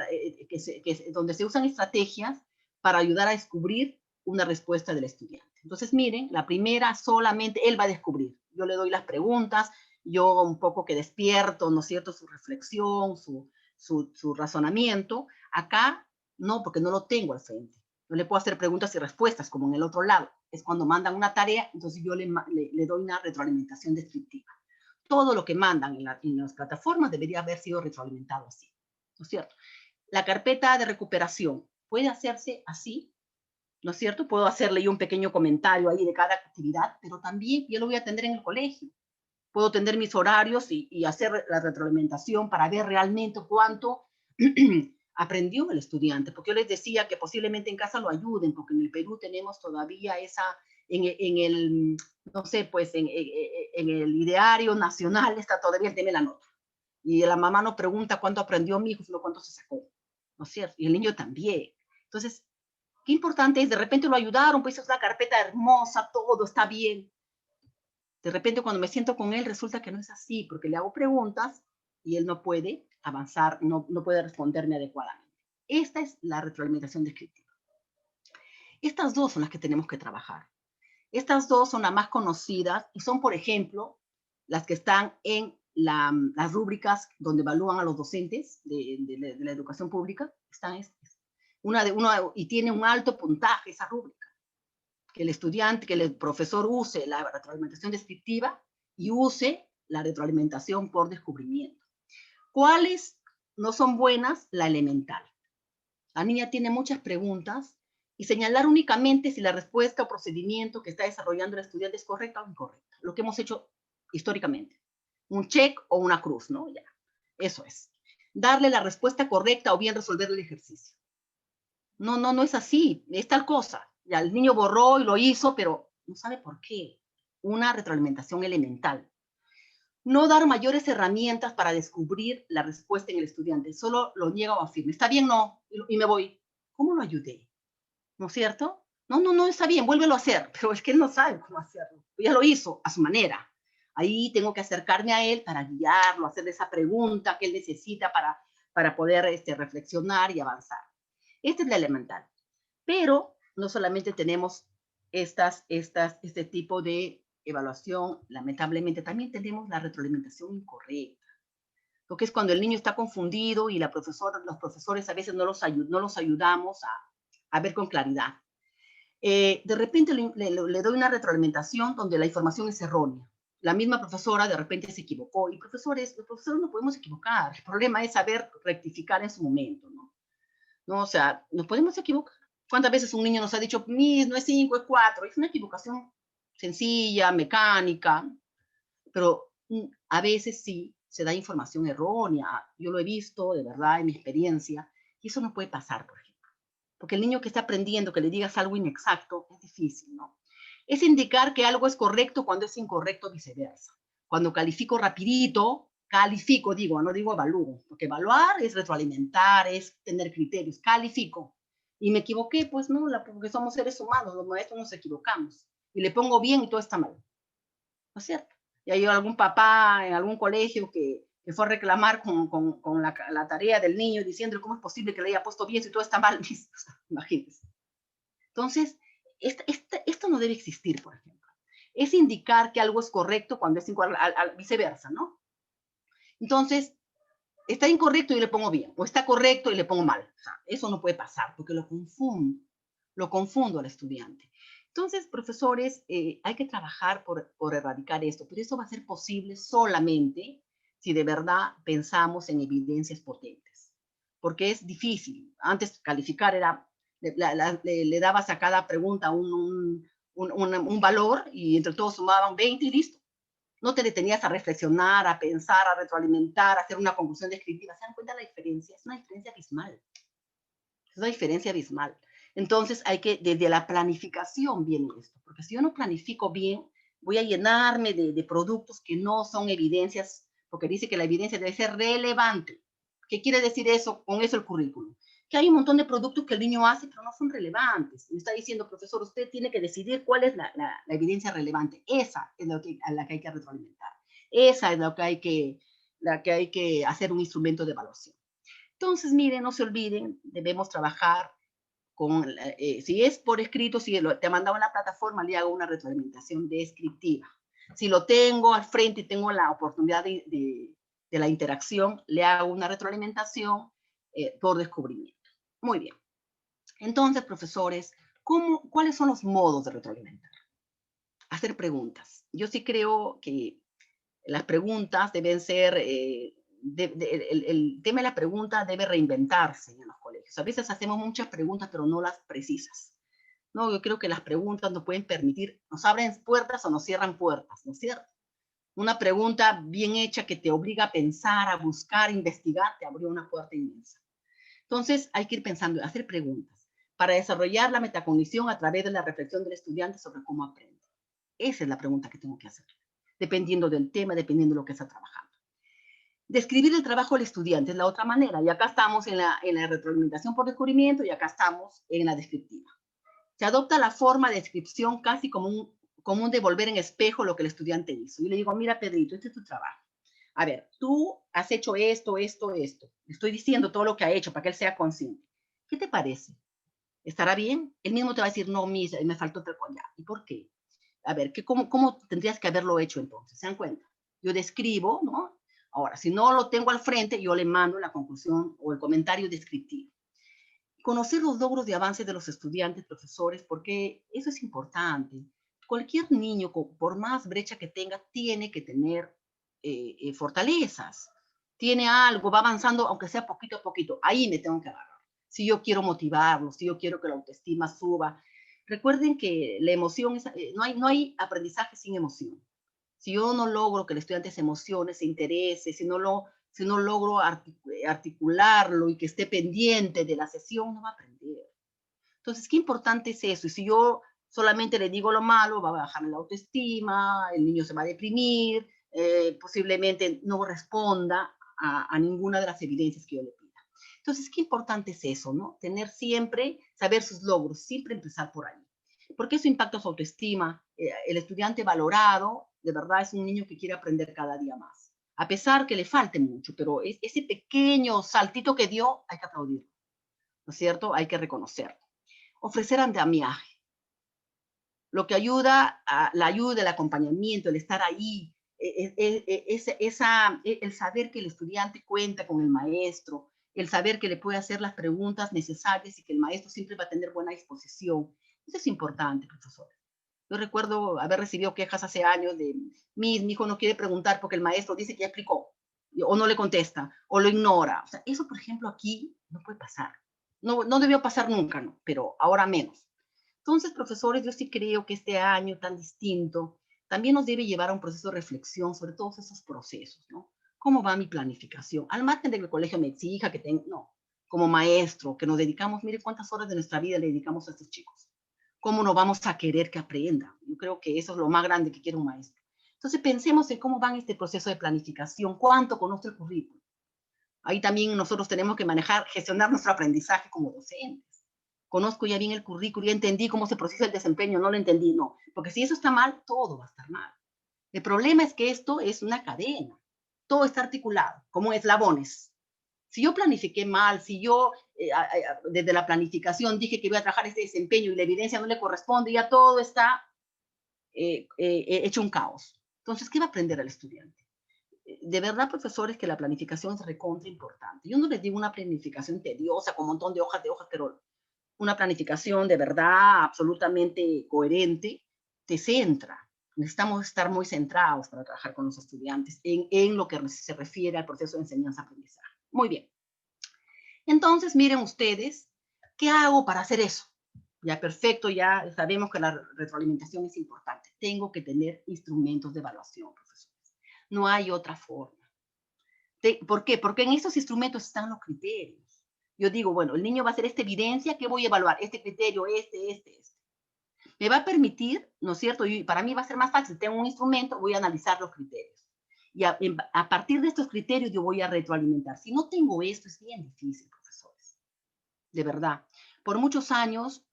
donde se usan estrategias para ayudar a descubrir una respuesta del estudiante. Entonces, miren, la primera solamente él va a descubrir. Yo le doy las preguntas, yo un poco que despierto, ¿no es cierto?, su reflexión, su razonamiento. Acá no, porque no lo tengo al frente. Yo le puedo hacer preguntas y respuestas, como en el otro lado. Es cuando mandan una tarea, entonces yo le doy una retroalimentación descriptiva. Todo lo que mandan en las plataformas debería haber sido retroalimentado así, ¿no es cierto? La carpeta de recuperación puede hacerse así, ¿no es cierto? Puedo hacerle yo un pequeño comentario ahí de cada actividad, pero también yo lo voy a atender en el colegio. Puedo tener mis horarios y hacer la retroalimentación para ver realmente cuánto aprendió el estudiante, porque yo les decía que posiblemente en casa lo ayuden, porque en el Perú tenemos todavía esa, en el, no sé, pues en el ideario nacional está todavía el tema de la nota. Y la mamá no pregunta cuánto aprendió mi hijo, sino cuánto se sacó, ¿no es cierto? Y el niño también. Entonces, qué importante es, de repente lo ayudaron, pues es una carpeta hermosa, todo está bien. De repente cuando me siento con él resulta que no es así, porque le hago preguntas y él no puede avanzar, no puede responderme adecuadamente. Esta es la retroalimentación descriptiva. Estas dos son las que tenemos que trabajar. Estas dos son las más conocidas y son, por ejemplo, las que están en las rúbricas donde evalúan a los docentes de la educación pública. Están y tiene un alto puntaje esa rúbrica. Que el estudiante, que el profesor use la retroalimentación descriptiva y use la retroalimentación por descubrimiento. ¿Cuáles no son buenas? La elemental. La niña tiene muchas preguntas y señalar únicamente si la respuesta o procedimiento que está desarrollando el estudiante es correcta o incorrecta. Lo que hemos hecho históricamente. Un check o una cruz, ¿no? Ya. Eso es. Darle la respuesta correcta o bien resolver el ejercicio. No es así. Es tal cosa. Ya el niño borró y lo hizo, pero no sabe por qué. Una retroalimentación elemental. No dar mayores herramientas para descubrir la respuesta en el estudiante. Solo lo niega o afirma. Está bien, no. Y me voy. ¿Cómo lo ayudé? ¿No es cierto? No está bien, vuélvelo a hacer. Pero es que él no sabe cómo hacerlo. Ya lo hizo a su manera. Ahí tengo que acercarme a él para guiarlo, hacerle esa pregunta que él necesita para poder reflexionar y avanzar. Esta es la elemental. Pero no solamente tenemos este tipo de evaluación, lamentablemente también tenemos la retroalimentación incorrecta, lo que es cuando el niño está confundido y los profesores a veces no los ayudamos a ver con claridad. De repente le doy una retroalimentación donde la información es errónea. La misma profesora de repente se equivocó, y los profesores no podemos equivocar, el problema es saber rectificar en su momento, ¿no? O sea, nos podemos equivocar. ¿Cuántas veces un niño nos ha dicho, Miss, no es 5, es 4? Es una equivocación sencilla, mecánica, pero a veces sí se da información errónea. Yo lo he visto, de verdad, en mi experiencia, y eso no puede pasar, por ejemplo. Porque el niño que está aprendiendo, que le digas algo inexacto, es difícil, ¿no? Es indicar que algo es correcto cuando es incorrecto, viceversa. Cuando califico rapidito, califico, digo, no digo evalúo, porque evaluar es retroalimentar, es tener criterios, califico. Y me equivoqué, pues no, porque somos seres humanos, los maestros nos equivocamos. Y le pongo bien y todo está mal. ¿No es cierto? Y hay algún papá en algún colegio que fue a reclamar con la tarea del niño diciendo cómo es posible que le haya puesto bien si todo está mal. Imagínense. Entonces, esto no debe existir, por ejemplo. Es indicar que algo es correcto cuando es viceversa, ¿no? Entonces, está incorrecto y le pongo bien, o está correcto y le pongo mal. O sea, eso no puede pasar porque lo confundo al estudiante. Entonces, profesores, hay que trabajar por erradicar esto, pero eso va a ser posible solamente si de verdad pensamos en evidencias potentes, porque es difícil. Antes calificar era, le dabas a cada pregunta un valor y entre todos sumaban 20 y listo. No te detenías a reflexionar, a pensar, a retroalimentar, a hacer una conclusión descriptiva. ¿Se dan cuenta de la diferencia? Es una diferencia abismal. Es una diferencia abismal. Entonces, desde la planificación viene esto, porque si yo no planifico bien, voy a llenarme de productos que no son evidencias, porque dice que la evidencia debe ser relevante. ¿Qué quiere decir eso? Con eso el currículum. Que hay un montón de productos que el niño hace, pero no son relevantes. Me está diciendo, profesor, usted tiene que decidir cuál es la evidencia relevante. Esa es la que hay que retroalimentar. Esa es la que hay que hacer un instrumento de evaluación. Entonces, miren, no se olviden, debemos trabajar si es por escrito, si te ha mandado en la plataforma, le hago una retroalimentación descriptiva. Si lo tengo al frente y tengo la oportunidad de la interacción, le hago una retroalimentación por descubrimiento. Muy bien. Entonces, profesores, ¿cuáles son los modos de retroalimentar? Hacer preguntas. Yo sí creo que las preguntas deben ser, el tema de la pregunta debe reinventarse en los colegios. A veces hacemos muchas preguntas, pero no las precisas. No, yo creo que las preguntas nos pueden permitir, nos abren puertas o nos cierran puertas, ¿no es cierto? Una pregunta bien hecha que te obliga a pensar, a buscar, a investigar, te abrió una puerta inmensa. Entonces, hay que ir pensando, hacer preguntas para desarrollar la metacognición a través de la reflexión del estudiante sobre cómo aprende. Esa es la pregunta que tengo que hacer, dependiendo del tema, dependiendo de lo que está trabajando. Describir el trabajo del estudiante es la otra manera, y acá estamos en la retroalimentación por descubrimiento, y acá estamos en la descriptiva. Se adopta la forma de descripción casi como un devolver en espejo lo que el estudiante hizo. Yo le digo, mira, Pedrito, este es tu trabajo. A ver, tú has hecho esto, esto, esto. Le estoy diciendo todo lo que ha hecho para que él sea consciente. ¿Qué te parece? ¿Estará bien? Él mismo te va a decir, no, misa, me faltó otra cosa. ¿Y por qué? A ver, ¿cómo tendrías que haberlo hecho entonces? ¿Se dan cuenta? Yo describo, ¿no? Ahora, si no lo tengo al frente, yo le mando la conclusión o el comentario descriptivo. Conocer los logros de avance de los estudiantes, profesores, porque eso es importante. Cualquier niño, por más brecha que tenga, tiene que tener fortalezas. Tiene algo, va avanzando, aunque sea poquito a poquito. Ahí me tengo que agarrar. Si yo quiero motivarlo, si yo quiero que la autoestima suba. Recuerden que la emoción, no hay aprendizaje sin emoción. Si yo no logro que el estudiante se emocione, se interese, si no logro articularlo y que esté pendiente de la sesión, no va a aprender. Entonces, qué importante es eso. Y si yo solamente le digo lo malo, va a bajar la autoestima, el niño se va a deprimir, posiblemente no responda a ninguna de las evidencias que yo le pida. Entonces, qué importante es eso, ¿no? Tener siempre, saber sus logros, siempre empezar por ahí. Porque eso impacta su autoestima. El estudiante valorado, de verdad, es un niño que quiere aprender cada día más. A pesar que le falte mucho, pero ese pequeño saltito que dio, hay que aplaudirlo, ¿no es cierto? Hay que reconocerlo. Ofrecer andamiaje. Lo que ayuda, la ayuda, el acompañamiento, el estar ahí, el saber que el estudiante cuenta con el maestro, el saber que le puede hacer las preguntas necesarias y que el maestro siempre va a tener buena disposición. Eso es importante, profesor. Yo recuerdo haber recibido quejas hace años de mi hijo no quiere preguntar porque el maestro dice que ya explicó, o no le contesta, o lo ignora. O sea, eso, por ejemplo, aquí no puede pasar. No debió pasar nunca, ¿no? Pero ahora menos. Entonces, profesores, yo sí creo que este año tan distinto también nos debe llevar a un proceso de reflexión sobre todos esos procesos, ¿no? ¿Cómo va mi planificación? Al margen de que el colegio me exija que tenga, no, como maestro, que nos dedicamos, mire cuántas horas de nuestra vida le dedicamos a estos chicos. ¿Cómo no vamos a querer que aprenda? Yo creo que eso es lo más grande que quiere un maestro. Entonces pensemos en cómo va este proceso de planificación, cuánto conoce el currículo. Ahí también nosotros tenemos que gestionar nuestro aprendizaje como docentes. Conozco ya bien el currículo, ya entendí cómo se procesa el desempeño, no lo entendí, no. Porque si eso está mal, todo va a estar mal. El problema es que esto es una cadena. Todo está articulado, como eslabones. Si yo planifiqué mal, si yo desde la planificación dije que voy a trabajar este desempeño y la evidencia no le corresponde, ya todo está hecho un caos. Entonces, ¿qué va a aprender el estudiante? De verdad, profesores, que la planificación es recontra importante. Yo no les digo una planificación tediosa con un montón de hojas, pero una planificación de verdad absolutamente coherente te centra. Necesitamos estar muy centrados para trabajar con los estudiantes en lo que se refiere al proceso de enseñanza-aprendizaje. Muy bien. Entonces, miren ustedes, ¿qué hago para hacer eso? Ya perfecto, ya sabemos que la retroalimentación es importante. Tengo que tener instrumentos de evaluación, profesores. No hay otra forma. ¿Por qué? Porque en estos instrumentos están los criterios. Yo digo, bueno, el niño va a hacer esta evidencia, ¿qué voy a evaluar? Este criterio, este. Me va a permitir, ¿no es cierto? Y para mí va a ser más fácil. Tengo un instrumento, voy a analizar los criterios. Y a partir de estos criterios yo voy a retroalimentar. Si no tengo esto, es bien difícil, profesores. De verdad. Por muchos años,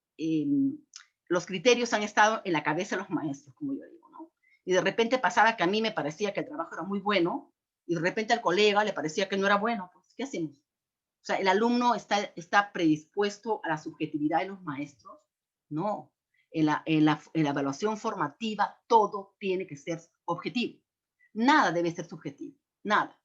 los criterios han estado en la cabeza de los maestros, como yo digo, ¿no? Y de repente pasaba que a mí me parecía que el trabajo era muy bueno, y de repente al colega le parecía que no era bueno. Pues, ¿qué hacemos? O sea, ¿el alumno está predispuesto a la subjetividad de los maestros? No. En la evaluación formativa, todo tiene que ser objetivo. Nada debe ser subjetivo. Nada.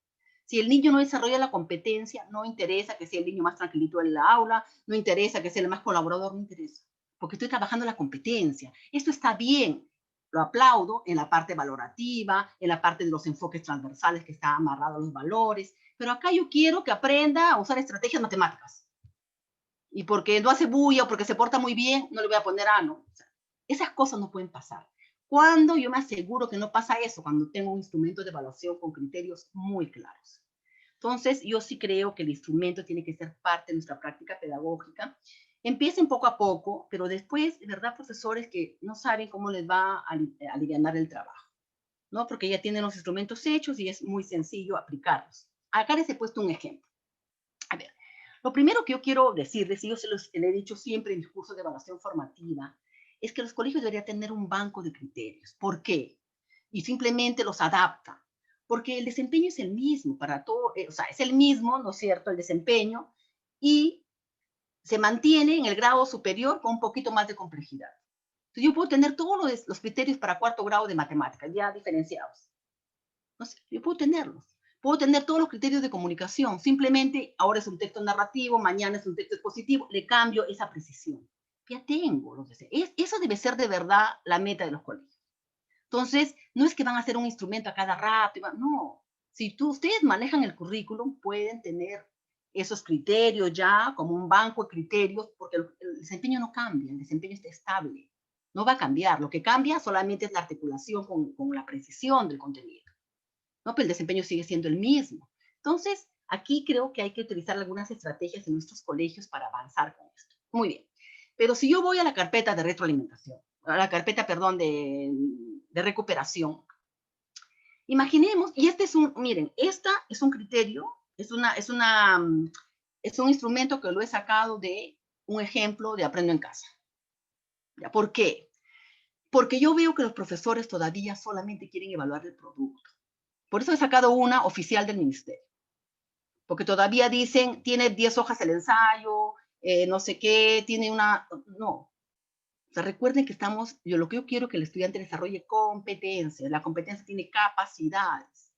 Si el niño no desarrolla la competencia, no interesa que sea el niño más tranquilito en la aula, no interesa que sea el más colaborador, no interesa. Porque estoy trabajando la competencia. Esto está bien. Lo aplaudo en la parte valorativa, en la parte de los enfoques transversales que está amarrado a los valores, pero acá yo quiero que aprenda a usar estrategias matemáticas. Y porque no hace bulla o porque se porta muy bien, no le voy a poner A, ¿no? O sea, esas cosas no pueden pasar. Cuando yo me aseguro que no pasa eso, cuando tengo un instrumento de evaluación con criterios muy claros. Entonces, yo sí creo que el instrumento tiene que ser parte de nuestra práctica pedagógica. Empiecen poco a poco, pero después, de verdad, profesores que no saben cómo les va a aliviar el trabajo, ¿no? Porque ya tienen los instrumentos hechos y es muy sencillo aplicarlos. Acá les he puesto un ejemplo. A ver, lo primero que yo quiero decirles, y yo se los he dicho siempre en mis cursos de evaluación formativa, es que los colegios deberían tener un banco de criterios. ¿Por qué? Y simplemente los adapta. Porque el desempeño es el mismo para todo, o sea, es el mismo, ¿no es cierto?, el desempeño, y se mantiene en el grado superior con un poquito más de complejidad. Entonces yo puedo tener todos los criterios para cuarto grado de matemáticas, ya diferenciados. No sé, yo puedo tenerlos. Puedo tener todos los criterios de comunicación. Simplemente ahora es un texto narrativo, mañana es un texto expositivo, le cambio esa precisión. Ya tengo los deseos. Eso debe ser de verdad la meta de los colegios. Entonces, no es que van a hacer un instrumento a cada rato. No. Si ustedes manejan el currículum, pueden tener esos criterios ya como un banco de criterios, porque el desempeño no cambia, el desempeño está estable. No va a cambiar. Lo que cambia solamente es la articulación con la precisión del contenido. ¿No? Pero el desempeño sigue siendo el mismo. Entonces, aquí creo que hay que utilizar algunas estrategias en nuestros colegios para avanzar con esto. Muy bien. Pero si yo voy a la carpeta de retroalimentación, a la carpeta, perdón, de recuperación, imaginemos, y miren, esta es un criterio, es un instrumento que lo he sacado de un ejemplo de Aprendo en Casa. ¿Ya? ¿Por qué? Porque yo veo que los profesores todavía solamente quieren evaluar el producto. Por eso he sacado una oficial del ministerio. Porque todavía dicen, tiene 10 hojas el ensayo, no sé qué, tiene una... No. O sea, recuerden que lo que yo quiero es que el estudiante desarrolle competencias. La competencia tiene capacidades.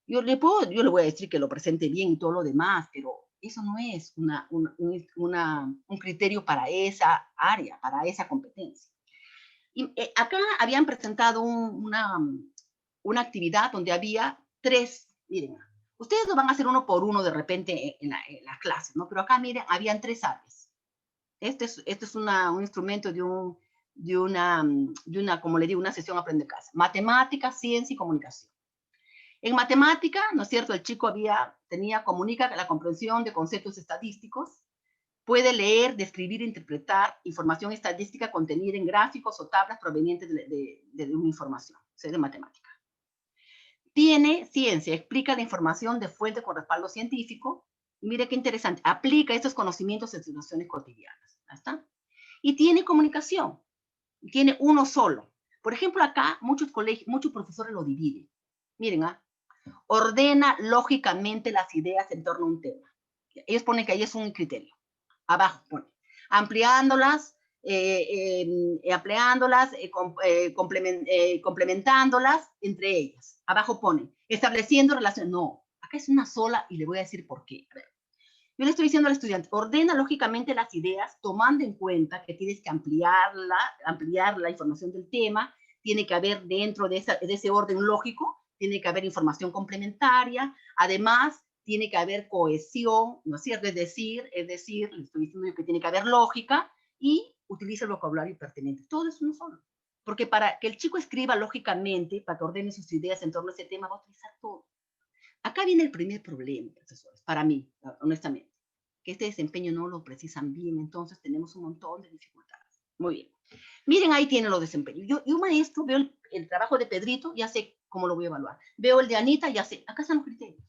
Yo le voy a decir que lo presente bien y todo lo demás, pero eso no es un criterio para esa área, para esa competencia. Y acá habían presentado una actividad donde había 3, miren, ustedes lo van a hacer uno por uno de repente en las clases, ¿no? Pero acá, miren, habían 3 áreas. Este es un instrumento de una, como le digo, una sesión Aprende en Casa. Matemática, ciencia y comunicación. En matemática, ¿no es cierto? El chico comunica la comprensión de conceptos estadísticos, puede leer, describir e interpretar información estadística contenida en gráficos o tablas provenientes de una información, o sea, de matemática. Tiene ciencia, explica la información de fuente con respaldo científico. Y mire qué interesante, aplica estos conocimientos en situaciones cotidianas. ¿Ya está? Y tiene comunicación. Tiene uno solo. Por ejemplo, acá muchos colegios, muchos profesores lo dividen. Miren, ordena lógicamente las ideas en torno a un tema. Ellos ponen que ahí es un criterio. Abajo pone, ampliándolas, complementándolas entre ellas. Abajo pone, estableciendo relaciones. No, acá es una sola y le voy a decir por qué. A ver. Yo le estoy diciendo al estudiante, ordena lógicamente las ideas, tomando en cuenta que tienes que ampliar la información del tema, tiene que haber dentro de ese orden lógico, tiene que haber información complementaria, además tiene que haber cohesión, ¿no es cierto? Es decir, le estoy diciendo yo que tiene que haber lógica y utiliza el vocabulario pertinente. Todo es uno solo. Porque para que el chico escriba lógicamente, para que ordene sus ideas en torno a ese tema, va a utilizar todo. Acá viene el primer problema, profesores, para mí, honestamente, que este desempeño no lo precisan bien, entonces tenemos un montón de dificultades. Muy bien. Miren, ahí tienen los desempeños. Yo maestro, veo el trabajo de Pedrito, ya sé cómo lo voy a evaluar. Veo el de Anita, ya sé, acá están los criterios.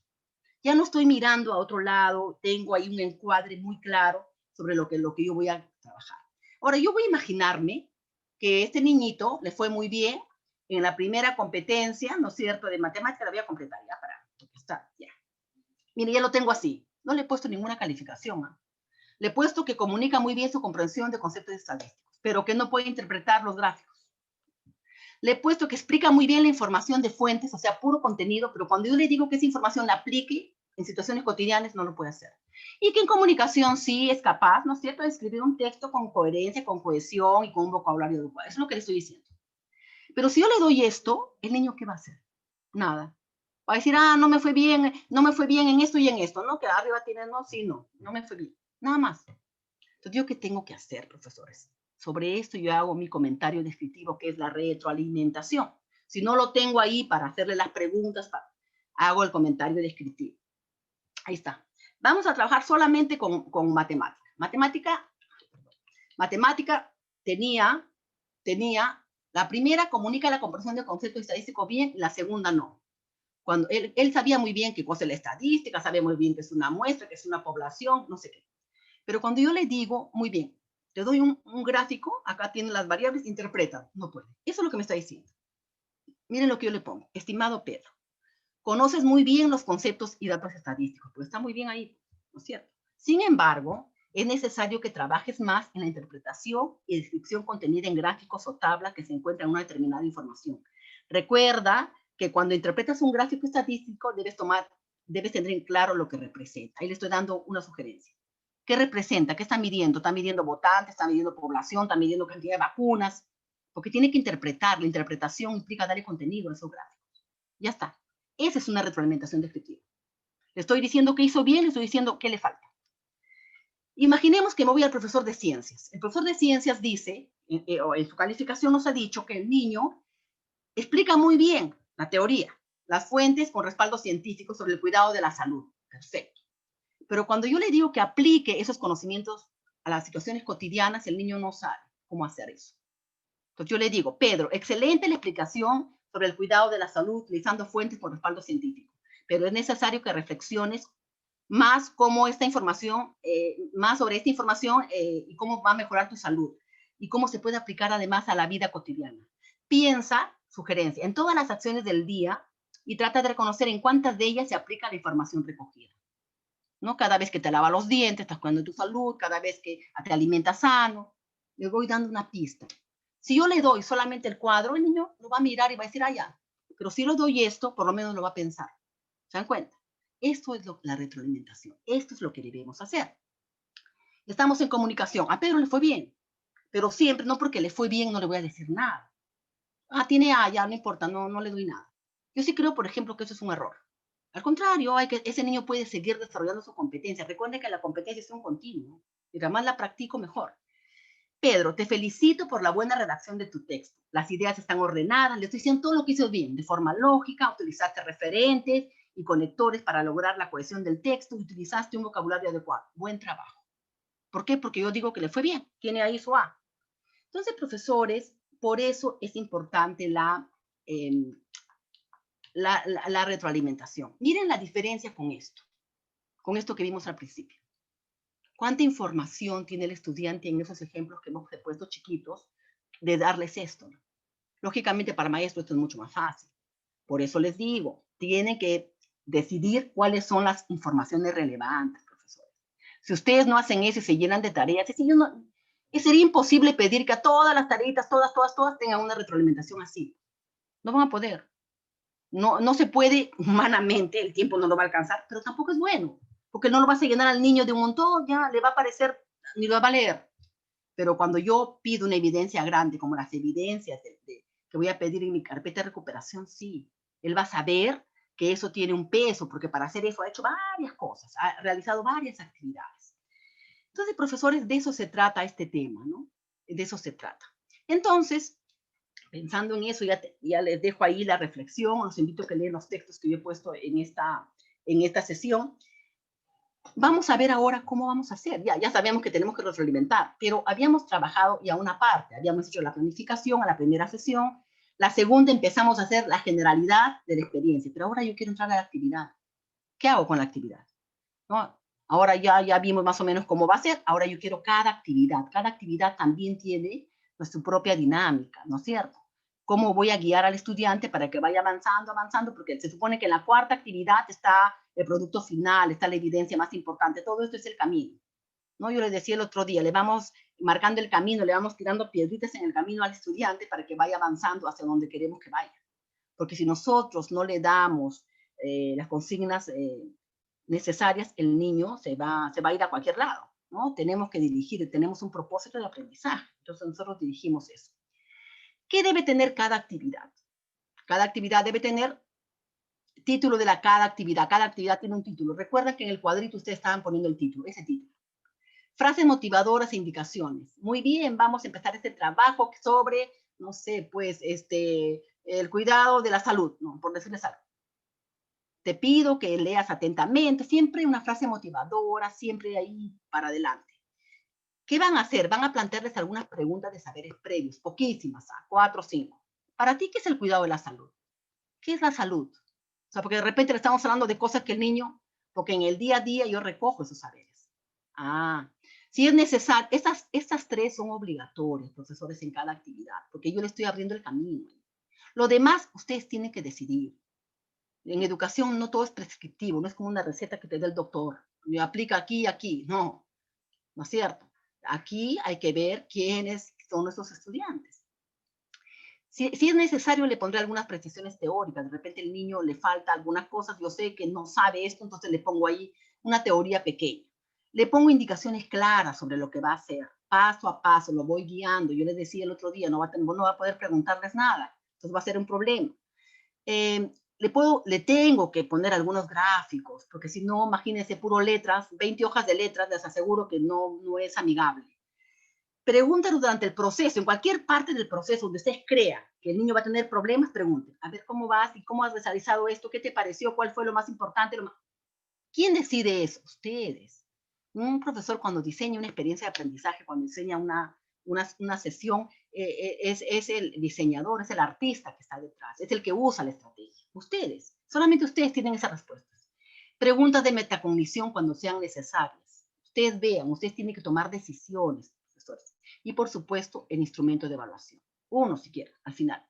Ya no estoy mirando a otro lado, tengo ahí un encuadre muy claro sobre lo que yo voy a trabajar. Ahora, yo voy a imaginarme que este niñito le fue muy bien en la primera competencia, ¿no es cierto?, de matemática, la voy a completar ya para está, ya. Mire, ya lo tengo así. No le he puesto ninguna calificación. Le he puesto que comunica muy bien su comprensión de conceptos estadísticos, pero que no puede interpretar los gráficos. Le he puesto que explica muy bien la información de fuentes, o sea, puro contenido, pero cuando yo le digo que esa información la aplique en situaciones cotidianas, no lo puede hacer. Y que en comunicación sí es capaz, ¿no es cierto?, de escribir un texto con coherencia, con cohesión y con un vocabulario adecuado. Eso es lo que le estoy diciendo. Pero si yo le doy esto, ¿el niño qué va a hacer? Nada. Va a decir, no me fue bien en esto y en esto, ¿no? Que arriba tiene, no me fue bien. Nada más. Entonces, ¿yo qué tengo que hacer, profesores? Sobre esto yo hago mi comentario descriptivo, que es la retroalimentación. Si no lo tengo ahí para hacerle las preguntas, hago el comentario descriptivo. Ahí está. Vamos a trabajar solamente con matemática. Matemática tenía, la primera comunica la comprensión del concepto estadístico bien, la segunda no. Cuando él sabía muy bien qué cosa es la estadística, sabe muy bien qué es una muestra, qué es una población, no sé qué. Pero cuando yo le digo, muy bien, te doy un gráfico, acá tienen las variables, interpreta, no puede. Eso es lo que me está diciendo. Miren lo que yo le pongo. Estimado Pedro, conoces muy bien los conceptos y datos estadísticos, pues está muy bien ahí, ¿no es cierto? Sin embargo, es necesario que trabajes más en la interpretación y descripción contenida en gráficos o tablas que se encuentran en una determinada información. Recuerda que cuando interpretas un gráfico estadístico debes tener en claro lo que representa. Ahí le estoy dando una sugerencia. ¿Qué representa? ¿Qué está midiendo? ¿Está midiendo votantes? ¿Está midiendo población? ¿Está midiendo cantidad de vacunas? Porque tiene que interpretar. La interpretación implica darle contenido a esos gráficos. Ya está. Esa es una retroalimentación descriptiva. Le estoy diciendo que hizo bien, le estoy diciendo qué le falta. Imaginemos que me voy al profesor de ciencias. El profesor de ciencias dice, en su calificación nos ha dicho que el niño explica muy bien la teoría, las fuentes con respaldo científico sobre el cuidado de la salud. Perfecto. Pero cuando yo le digo que aplique esos conocimientos a las situaciones cotidianas, el niño no sabe cómo hacer eso. Entonces yo le digo, Pedro, excelente la explicación sobre el cuidado de la salud utilizando fuentes con respaldo científico, pero es necesario que reflexiones más cómo esta información, más sobre esta información y cómo va a mejorar tu salud y cómo se puede aplicar además a la vida cotidiana. Piensa, sugerencia, en todas las acciones del día y trata de reconocer en cuántas de ellas se aplica la información recogida. ¿No? Cada vez que te lavas los dientes, estás cuidando tu salud, cada vez que te alimentas sano, le voy dando una pista. Si yo le doy solamente el cuadro, el niño lo va a mirar y va a decir, ya. Pero si le doy esto, por lo menos lo va a pensar. ¿Se dan cuenta? Esto es la retroalimentación. Esto es lo que debemos hacer. Estamos en comunicación. A Pedro le fue bien, pero siempre, no porque le fue bien, no le voy a decir nada. Tiene A, ya no importa, no le doy nada. Yo sí creo, por ejemplo, que eso es un error. Al contrario, ese niño puede seguir desarrollando su competencia. Recuerden que la competencia es un continuo. Mientras más la practico, mejor. Pedro, te felicito por la buena redacción de tu texto. Las ideas están ordenadas, le estoy diciendo todo lo que hizo bien, de forma lógica, utilizaste referentes y conectores para lograr la cohesión del texto y utilizaste un vocabulario adecuado. Buen trabajo. ¿Por qué? Porque yo digo que le fue bien. Tiene ahí su A. Entonces, profesores, por eso es importante la la retroalimentación. Miren la diferencia con esto que vimos al principio. ¿Cuánta información tiene el estudiante en esos ejemplos que hemos puesto chiquitos de darles esto? Lógicamente para maestros esto es mucho más fácil. Por eso les digo, tienen que decidir cuáles son las informaciones relevantes, profesores. Si ustedes no hacen eso y se llenan de tareas, sería imposible pedir que a todas las tareitas, todas tengan una retroalimentación así. No van a poder. No se puede humanamente, el tiempo no lo va a alcanzar, pero tampoco es bueno, porque no lo vas a llenar al niño de un montón, ya le va a parecer, ni lo va a leer. Pero cuando yo pido una evidencia grande, como las evidencias que voy a pedir en mi carpeta de recuperación, sí, él va a saber que eso tiene un peso, porque para hacer eso ha hecho varias cosas, ha realizado varias actividades. Entonces, profesores, de eso se trata este tema, ¿no? De eso se trata. Entonces, pensando en eso, ya les dejo ahí la reflexión, los invito a que lean los textos que yo he puesto en esta sesión. Vamos a ver ahora cómo vamos a hacer. Ya sabemos que tenemos que retroalimentar, pero habíamos trabajado ya una parte, habíamos hecho la planificación a la primera sesión, la segunda empezamos a hacer la generalidad de la experiencia, pero ahora yo quiero entrar a la actividad. ¿Qué hago con la actividad? ¿No? Ahora ya vimos más o menos cómo va a ser, ahora yo quiero cada actividad también tiene su propia dinámica, ¿no es cierto? ¿Cómo voy a guiar al estudiante para que vaya avanzando? Porque se supone que en la cuarta actividad está el producto final, está la evidencia más importante, todo esto es el camino, ¿no? Yo les decía el otro día, le vamos marcando el camino, le vamos tirando piedritas en el camino al estudiante para que vaya avanzando hacia donde queremos que vaya. Porque si nosotros no le damos las consignas necesarias, el niño se va a ir a cualquier lado, ¿no? Tenemos que dirigir, tenemos un propósito de aprendizaje, entonces nosotros dirigimos eso. ¿Qué debe tener cada actividad? Cada actividad debe tener título de cada actividad tiene un título. Recuerda que en el cuadrito ustedes estaban poniendo el título, ese título. Frases motivadoras e indicaciones. Muy bien, vamos a empezar este trabajo sobre, no sé, pues, el cuidado de la salud, ¿no? Por decirles algo. Te pido que leas atentamente, siempre una frase motivadora, siempre ahí para adelante. ¿Qué van a hacer? Van a plantearles algunas preguntas de saberes previos, poquísimas, 4 o 5. Para ti, ¿qué es el cuidado de la salud? ¿Qué es la salud? O sea, porque de repente le estamos hablando de cosas que el niño, porque en el día a día yo recojo esos saberes. Si es necesario, estas 3 son obligatorias, profesores, en cada actividad, porque yo le estoy abriendo el camino. Lo demás, ustedes tienen que decidir. En educación no todo es prescriptivo, no es como una receta que te da el doctor. Me aplica aquí y aquí. No es cierto. Aquí hay que ver quiénes son nuestros estudiantes. Si es necesario, le pondré algunas precisiones teóricas. De repente el niño le falta algunas cosas, yo sé que no sabe esto, entonces le pongo ahí una teoría pequeña. Le pongo indicaciones claras sobre lo que va a hacer, paso a paso, lo voy guiando. Yo les decía el otro día, no va a poder preguntarles nada, entonces va a ser un problema. Le tengo que poner algunos gráficos, porque si no, imagínense, puro letras, 20 hojas de letras, les aseguro que no es amigable. Pregúntanos durante el proceso, en cualquier parte del proceso donde ustedes crean que el niño va a tener problemas, pregunten, a ver cómo vas y cómo has realizado esto, qué te pareció, cuál fue lo más importante. ¿Quién decide eso? Ustedes. Un profesor cuando diseña una experiencia de aprendizaje, cuando diseña una sesión, es el diseñador, es el artista que está detrás, es el que usa la estrategia. Ustedes, solamente ustedes tienen esas respuestas. Preguntas de metacognición cuando sean necesarias. Ustedes vean, ustedes tienen que tomar decisiones, profesores. Y por supuesto, el instrumento de evaluación. Uno siquiera, al final.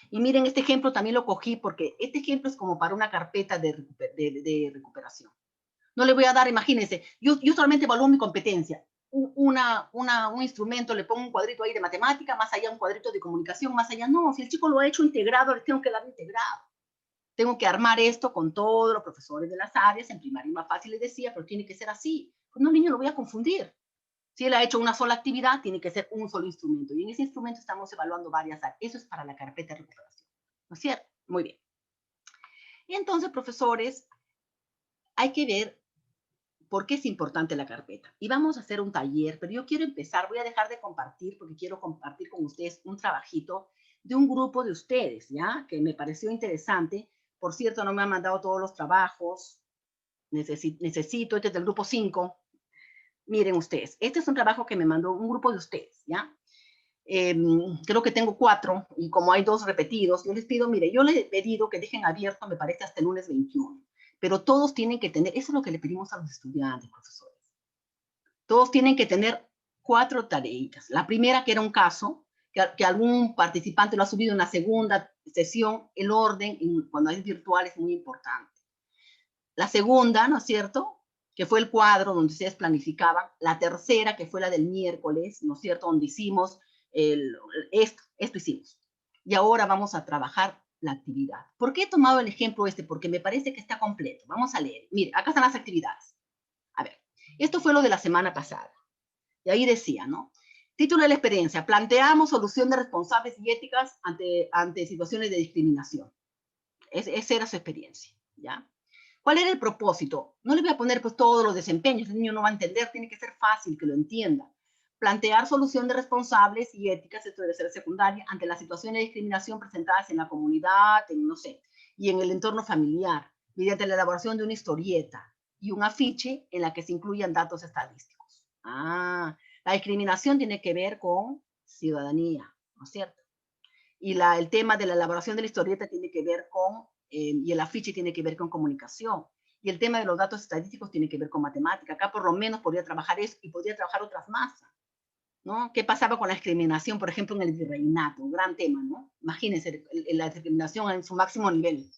Y miren, este ejemplo también lo cogí porque este ejemplo es como para una carpeta de recuperación. No le voy a dar, imagínense, yo solamente evalúo mi competencia. Un instrumento, le pongo un cuadrito ahí de matemática, más allá un cuadrito de comunicación, más allá no. Si el chico lo ha hecho integrado, le tengo que dar integrado. Tengo que armar esto con todos los profesores de las áreas. En primaria más fácil les decía, pero tiene que ser así. Pues no, niño, lo voy a confundir. Si él ha hecho una sola actividad, tiene que ser un solo instrumento. Y en ese instrumento estamos evaluando varias áreas. Eso es para la carpeta de recuperación. ¿No es cierto? Muy bien. Y entonces, profesores, hay que ver por qué es importante la carpeta. Y vamos a hacer un taller, pero yo quiero empezar, voy a dejar de compartir porque quiero compartir con ustedes un trabajito de un grupo de ustedes, ¿ya? Que me pareció interesante. Por cierto, no me han mandado todos los trabajos. Necesito, este es del grupo 5. Miren ustedes, este es un trabajo que me mandó un grupo de ustedes, ¿ya? Creo que tengo 4, y como hay 2 repetidos, yo les pido, mire, yo les he pedido que dejen abierto, me parece, hasta el lunes 21. Pero todos tienen que tener, eso es lo que le pedimos a los estudiantes, profesores. Todos tienen que tener 4 tareitas. La primera, que era un caso, que algún participante lo ha subido en la segunda sesión, el orden, cuando es virtual, es muy importante. La segunda, ¿no es cierto?, que fue el cuadro donde ustedes planificaban. La tercera, que fue la del miércoles, ¿no es cierto?, donde hicimos esto hicimos. Y ahora vamos a trabajar la actividad. ¿Por qué he tomado el ejemplo este? Porque me parece que está completo. Vamos a leer. Mire, acá están las actividades. A ver, esto fue lo de la semana pasada. Y ahí decía, ¿no? Título de la experiencia: planteamos solución de responsables y éticas ante situaciones de discriminación. Esa era su experiencia, ¿ya? ¿Cuál era el propósito? No le voy a poner pues todos los desempeños, el niño no va a entender, tiene que ser fácil que lo entienda. Plantear solución de responsables y éticas, esto debe ser secundaria, ante las situaciones de discriminación presentadas en la comunidad, no sé, y en el entorno familiar, mediante la elaboración de una historieta y un afiche en la que se incluyan datos estadísticos. La discriminación tiene que ver con ciudadanía, ¿no es cierto? Y el tema de la elaboración de la historieta tiene que ver con, y el afiche tiene que ver con comunicación. Y el tema de los datos estadísticos tiene que ver con matemática. Acá por lo menos podría trabajar eso y podría trabajar otras más, ¿no? ¿Qué pasaba con la discriminación, por ejemplo, en el virreinato? Un gran tema, ¿no? Imagínense la discriminación en su máximo nivel.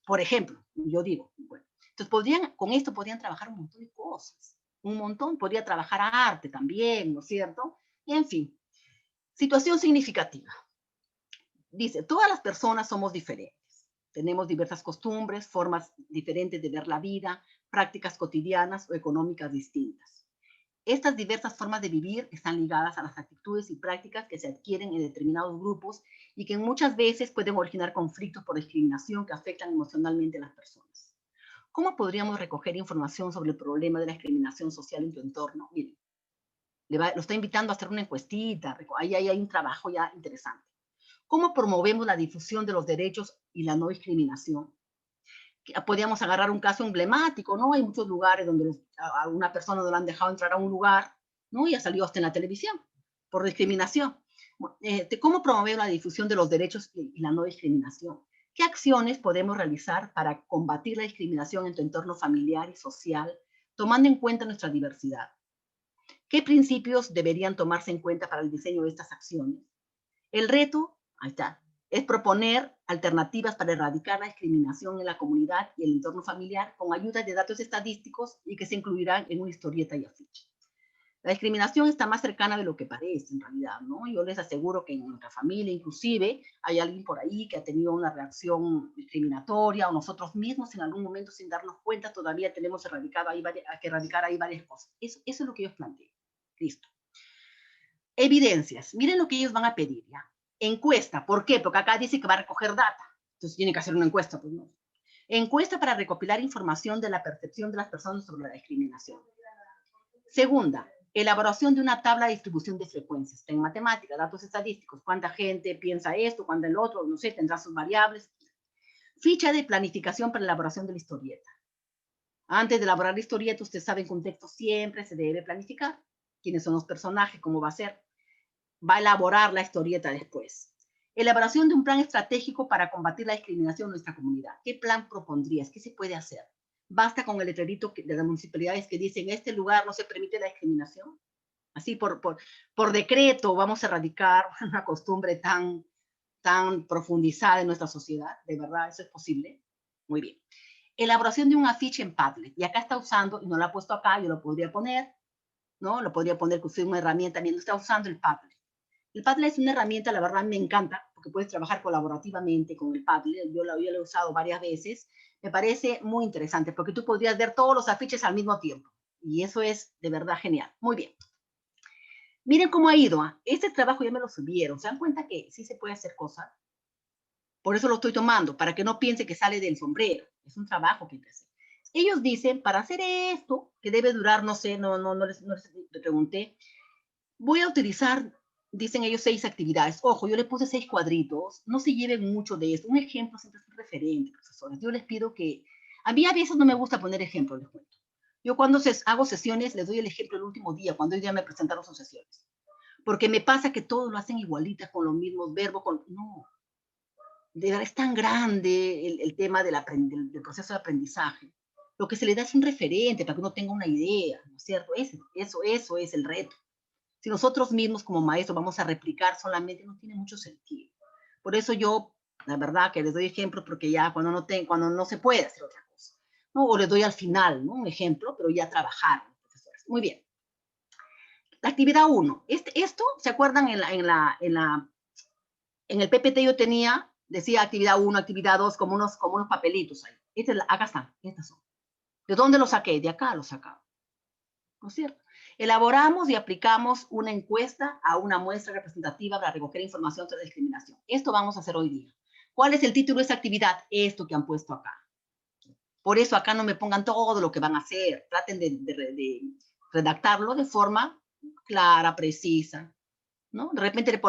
Por ejemplo, yo digo, bueno, entonces con esto podrían trabajar un montón de cosas. Un montón, podría trabajar arte también, ¿no es cierto? Y en fin, situación significativa. Dice, todas las personas somos diferentes. Tenemos diversas costumbres, formas diferentes de ver la vida, prácticas cotidianas o económicas distintas. Estas diversas formas de vivir están ligadas a las actitudes y prácticas que se adquieren en determinados grupos y que muchas veces pueden originar conflictos por discriminación que afectan emocionalmente a las personas. ¿Cómo podríamos recoger información sobre el problema de la discriminación social en tu entorno? Miren, lo está invitando a hacer una encuestita, ahí hay un trabajo ya interesante. ¿Cómo promovemos la difusión de los derechos y la no discriminación? Podríamos agarrar un caso emblemático, ¿no? Hay muchos lugares donde a una persona no le han dejado entrar a un lugar, ¿no? Y ha salido hasta en la televisión por discriminación. ¿Cómo promover la difusión de los derechos y la no discriminación? ¿Qué acciones podemos realizar para combatir la discriminación en tu entorno familiar y social, tomando en cuenta nuestra diversidad? ¿Qué principios deberían tomarse en cuenta para el diseño de estas acciones? El reto, ahí está, es proponer alternativas para erradicar la discriminación en la comunidad y el entorno familiar con ayuda de datos estadísticos y que se incluirán en una historieta y afiche. La discriminación está más cercana de lo que parece en realidad, ¿no? Yo les aseguro que en nuestra familia inclusive hay alguien por ahí que ha tenido una reacción discriminatoria, o nosotros mismos en algún momento sin darnos cuenta todavía tenemos que erradicar ahí varias cosas. Eso es lo que ellos plantean. Listo. Evidencias. Miren lo que ellos van a pedir, ¿ya? Encuesta. ¿Por qué? Porque acá dice que va a recoger data. Entonces tiene que hacer una encuesta, pues no. Encuesta para recopilar información de la percepción de las personas sobre la discriminación. Segunda, elaboración de una tabla de distribución de frecuencias. Está en matemática, datos estadísticos. ¿Cuánta gente piensa esto? ¿Cuánta el otro? No sé, tendrá sus variables. Ficha de planificación para elaboración de la historieta. Antes de elaborar la historieta, usted sabe, en contexto siempre se debe planificar. ¿Quiénes son los personajes? ¿Cómo va a ser? Va a elaborar la historieta después. Elaboración de un plan estratégico para combatir la discriminación en nuestra comunidad. ¿Qué plan propondrías? ¿Qué se puede hacer? Basta con el letrerito de las municipalidades que dice en este lugar no se permite la discriminación. Así por decreto vamos a erradicar una costumbre tan profundizada en nuestra sociedad. ¿De verdad eso es posible? Muy bien. Elaboración de un afiche en Padlet. Y acá está usando, y no lo ha puesto acá, yo lo podría poner, ¿no? Lo podría poner que usted una herramienta, también está usando el Padlet. El Padlet es una herramienta, la verdad me encanta, porque puedes trabajar colaborativamente con el Padlet. Yo lo he usado varias veces. Me parece muy interesante, porque tú podrías ver todos los afiches al mismo tiempo. Y eso es de verdad genial. Muy bien. Miren cómo ha ido. Este trabajo ya me lo subieron. ¿Se dan cuenta que sí se puede hacer cosas? Por eso lo estoy tomando, para que no piense que sale del sombrero. Es un trabajo que hay que hacer. Ellos dicen, para hacer esto, que debe durar, no sé, no les pregunté, voy a utilizar, dicen ellos, 6 actividades. Ojo, yo le puse 6 cuadritos. No se lleven mucho de esto. Un ejemplo siempre es un referente, profesores. Yo les pido que... A mí a veces no me gusta poner ejemplos, les cuento. Yo cuando hago sesiones, les doy el ejemplo el último día, cuando hoy día me presentaron sus sesiones. Porque me pasa que todos lo hacen igualita, con los mismos verbos. No, de verdad es tan grande el tema del proceso de aprendizaje. Lo que se le da es un referente para que uno tenga una idea, ¿no es cierto? Eso es el reto. Si nosotros mismos como maestros vamos a replicar solamente, no tiene mucho sentido. Por eso yo, la verdad, que les doy ejemplos porque ya cuando no se puede hacer otra cosa, ¿no? O les doy al final, ¿no? Un ejemplo, pero ya trabajar, profesores. Muy bien. La actividad 1. Esto, ¿se acuerdan? En el PPT yo decía actividad 1, actividad 2, como unos papelitos ahí. Acá están, estas son. ¿De dónde lo saqué? De acá lo sacaba. ¿No es cierto? Elaboramos y aplicamos una encuesta a una muestra representativa para recoger información sobre discriminación. Esto vamos a hacer hoy día. ¿Cuál es el título de esta actividad? Esto que han puesto acá. Por eso acá no me pongan todo lo que van a hacer. Traten de redactarlo de forma clara, precisa, ¿no? De repente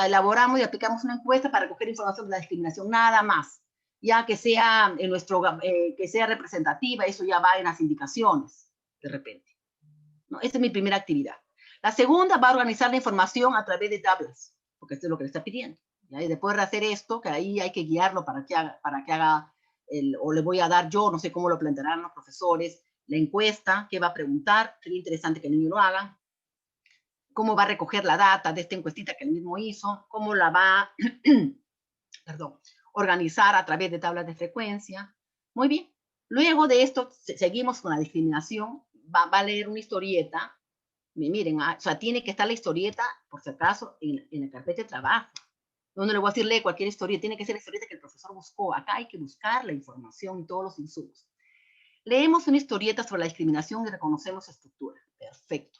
elaboramos y aplicamos una encuesta para recoger información de la discriminación, nada más. Ya que sea, que sea representativa, eso ya va en las indicaciones, de repente. ¿No? Esta es mi primera actividad. La segunda va a organizar la información a través de tablas, porque esto es lo que le está pidiendo. ¿Ya? Y después de hacer esto, que ahí hay que guiarlo para que haga o le voy a dar yo, no sé cómo lo plantearán los profesores, la encuesta, qué va a preguntar, sería interesante que el niño lo haga, cómo va a recoger la data de esta encuestita que él mismo hizo, cómo la va perdón, organizar a través de tablas de frecuencia. Muy bien. Luego de esto, seguimos con la discriminación. Va a leer una historieta. Miren, o sea, tiene que estar la historieta, por si acaso, en la carpeta de trabajo. No le voy a decir lee cualquier historieta, tiene que ser la historieta que el profesor buscó. Acá hay que buscar la información y todos los insumos. Leemos una historieta sobre la discriminación y reconocemos su estructura. Perfecto.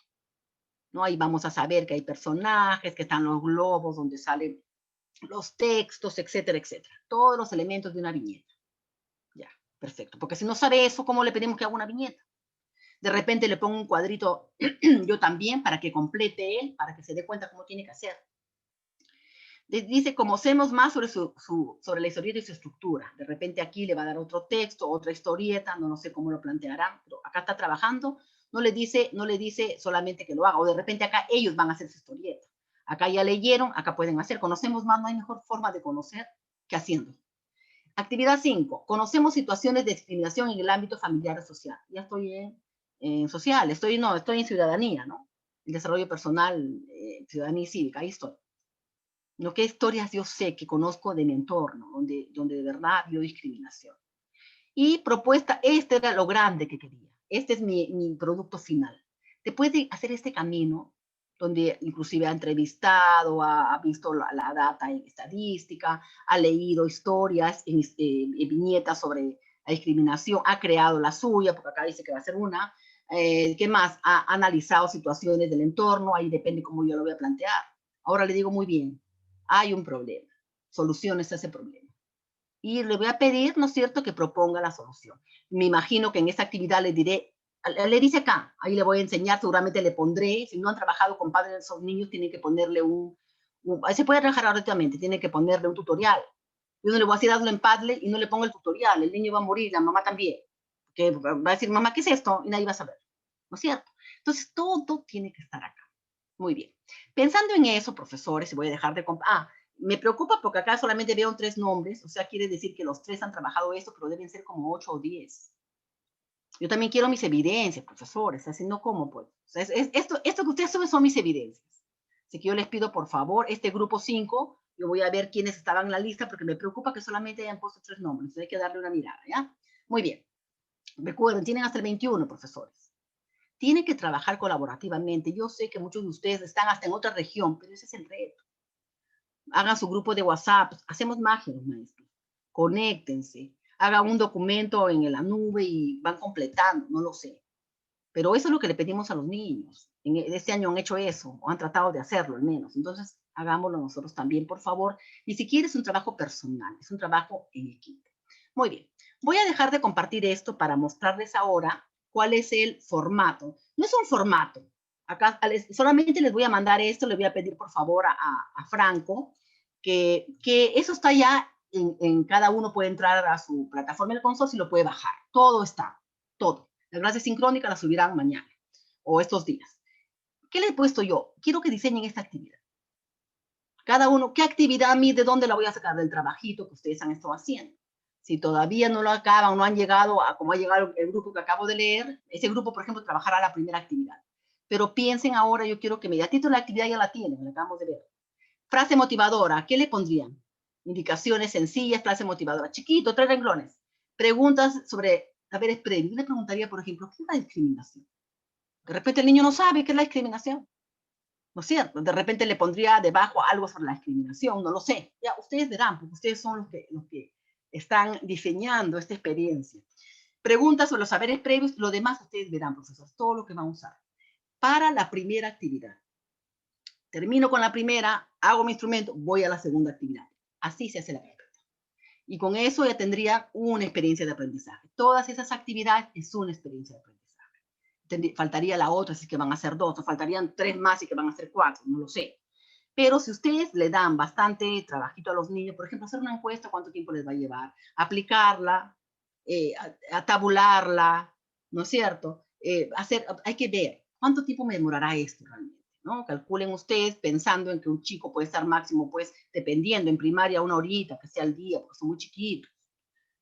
¿No? Ahí vamos a saber que hay personajes, que están los globos donde salen los textos, etcétera, etcétera. Todos los elementos de una viñeta. Ya, perfecto. Porque si no sabe eso, ¿cómo le pedimos que haga una viñeta? De repente le pongo un cuadrito yo también para que complete él, para que se dé cuenta cómo tiene que hacer. Dice, conocemos más sobre la historieta y su estructura. De repente aquí le va a dar otro texto, otra historieta, no sé cómo lo plantearán, pero acá está trabajando, no le dice solamente que lo haga, o de repente acá ellos van a hacer su historieta. Acá ya leyeron, acá pueden hacer. Conocemos más, no hay mejor forma de conocer que haciendo. Actividad 5. Conocemos situaciones de discriminación en el ámbito familiar o social. Ya estoy en social, estoy en ciudadanía, ¿no? El desarrollo personal, ciudadanía y cívica, ahí estoy. ¿No? ¿Qué historias yo sé que conozco de mi entorno, donde de verdad vio discriminación? Y propuesta, este era lo grande que quería. Este es mi producto final. Después de hacer este camino, donde inclusive ha entrevistado, ha visto la data en estadística, ha leído historias, viñetas sobre la discriminación, ha creado la suya, porque acá dice que va a ser una. ¿Qué más? Ha analizado situaciones del entorno, ahí depende cómo yo lo voy a plantear. Ahora le digo muy bien, hay un problema, soluciones a ese problema. Y le voy a pedir, ¿no es cierto?, que proponga la solución. Me imagino que en esta actividad le dice acá, ahí le voy a enseñar, seguramente le pondré, si no han trabajado con padres de esos niños, tienen que ponerle se puede trabajar ahorita, tienen que ponerle un tutorial. Yo no le voy a decir hazlo en Padlet y no le pongo el tutorial, el niño va a morir, la mamá también, que va a decir, mamá, ¿qué es esto? Y nadie va a saber, ¿no es cierto? Entonces, todo tiene que estar acá. Muy bien. Pensando en eso, profesores, voy a dejar de... me preocupa porque acá solamente veo 3 nombres, o sea, quiere decir que los 3 han trabajado esto, pero deben ser como 8 o 10. Yo también quiero mis evidencias, profesores, así no como, pues. O sea, esto que ustedes suben son mis evidencias. Así que yo les pido, por favor, este grupo 5, yo voy a ver quiénes estaban en la lista, porque me preocupa que solamente hayan puesto 3 nombres, entonces hay que darle una mirada, ¿ya? Muy bien. Recuerden, tienen hasta el 21, profesores. Tienen que trabajar colaborativamente. Yo sé que muchos de ustedes están hasta en otra región, pero ese es el reto. Hagan su grupo de WhatsApp. Hacemos magia, maestros. Conéctense. Hagan un documento en la nube y van completando, no lo sé. Pero eso es lo que le pedimos a los niños. Este año han hecho eso, o han tratado de hacerlo al menos. Entonces, hagámoslo nosotros también, por favor. Ni siquiera es un trabajo personal, es un trabajo en equipo. Muy bien. Voy a dejar de compartir esto para mostrarles ahora cuál es el formato. No es un formato. Acá solamente les voy a mandar esto, le voy a pedir por favor a Franco que eso está ya en cada uno puede entrar a su plataforma del consorcio y lo puede bajar. Todo está, todo. La clase sincrónica la subirán mañana o estos días. ¿Qué le he puesto yo? Quiero que diseñen esta actividad. Cada uno, ¿qué actividad a mí, de dónde la voy a sacar? Del trabajito que ustedes han estado haciendo. Si todavía no lo acaban, no han llegado a como ha llegado el grupo que acabo de leer, ese grupo, por ejemplo, trabajará la primera actividad. Pero piensen ahora, yo quiero que inmediatito la actividad ya la tienen, la acabamos de ver. Frase motivadora, ¿qué le pondrían? Indicaciones sencillas, frase motivadora. Chiquito, 3 renglones. Preguntas sobre saberes previos. Yo le preguntaría, por ejemplo, ¿qué es la discriminación? De repente el niño no sabe qué es la discriminación. ¿No es cierto? De repente le pondría debajo algo sobre la discriminación, no lo sé. Ya, ustedes verán, porque ustedes son los que están diseñando esta experiencia. Preguntas sobre los saberes previos, lo demás ustedes verán, profesores, todo lo que van a usar. Para la primera actividad. Termino con la primera, hago mi instrumento, voy a la segunda actividad. Así se hace la carpeta. Y con eso ya tendría una experiencia de aprendizaje. Todas esas actividades es una experiencia de aprendizaje. Faltaría la otra si es que van a ser 2, o faltarían 3 más y que van a ser 4, no lo sé. Pero si ustedes le dan bastante trabajito a los niños, por ejemplo, hacer una encuesta, ¿cuánto tiempo les va a llevar? Aplicarla, a tabularla, ¿no es cierto? Hay que ver cuánto tiempo me demorará esto realmente, ¿no? Calculen ustedes pensando en que un chico puede estar máximo, pues, dependiendo, en primaria 1 horita, que sea al día, porque son muy chiquitos,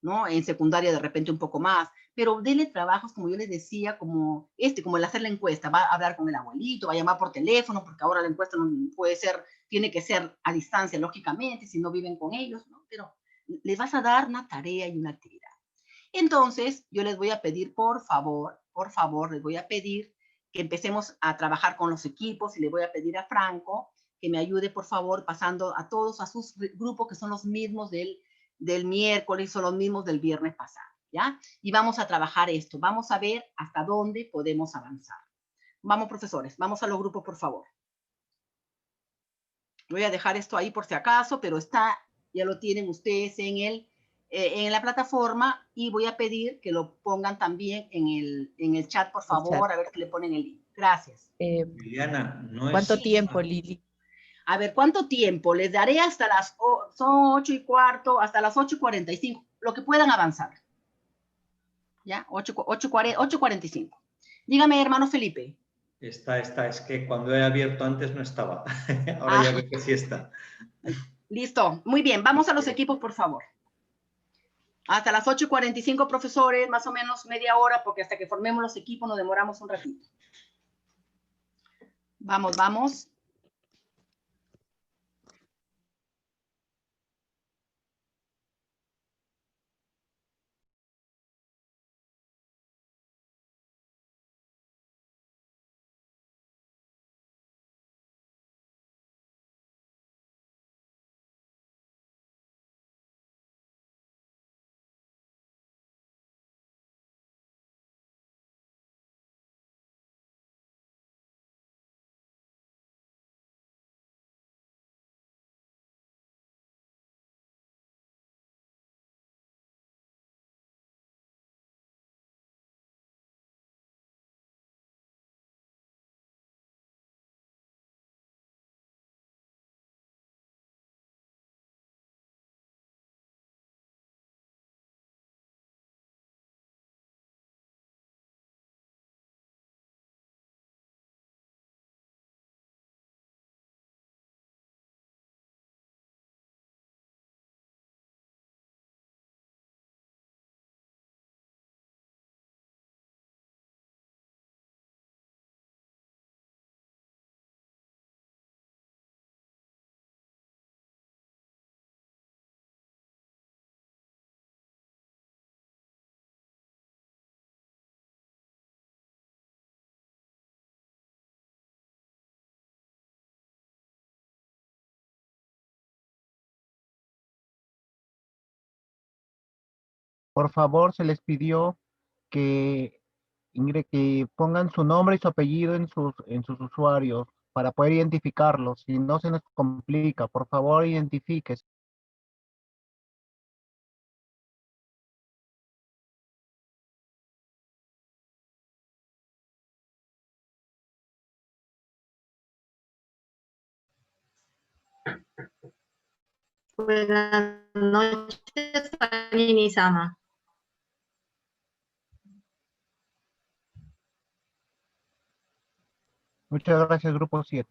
¿no? En secundaria de repente un poco más, pero denle trabajos, como yo les decía, como el hacer la encuesta, va a hablar con el abuelito, va a llamar por teléfono, porque ahora la encuesta no puede ser, tiene que ser a distancia, lógicamente, si no viven con ellos, ¿no? Pero les vas a dar una tarea y una actividad. Entonces, yo les voy a pedir, por favor, les voy a pedir que empecemos a trabajar con los equipos y le voy a pedir a Franco que me ayude, por favor, pasando a todos a sus grupos que son los mismos del miércoles, son los mismos del viernes pasado, ¿ya? Y vamos a trabajar esto, vamos a ver hasta dónde podemos avanzar. Vamos, profesores, vamos a los grupos, por favor. Voy a dejar esto ahí por si acaso, pero ya lo tienen ustedes en la plataforma y voy a pedir que lo pongan también en el chat, por favor, a ver si le ponen el link. Gracias. Liliana, no ¿Cuánto es... tiempo, Lili? A ver, ¿cuánto tiempo? Les daré hasta son 8:15, hasta las 8:45, lo que puedan avanzar. ¿Ya? 8:45. Dígame, hermano Felipe. Está, es que cuando he abierto antes no estaba. Ahora ya veo que sí está. Listo, muy bien, vamos a los equipos, por favor. Hasta las 8:45, profesores, más o menos media hora, porque hasta que formemos los equipos nos demoramos un ratito. Vamos, vamos. Por favor, se les pidió que, que pongan su nombre y su apellido en sus usuarios para poder identificarlos. Si no se nos complica, por favor, identifíquese. Buenas noches, Fanny-sama. Muchas gracias, grupo 7.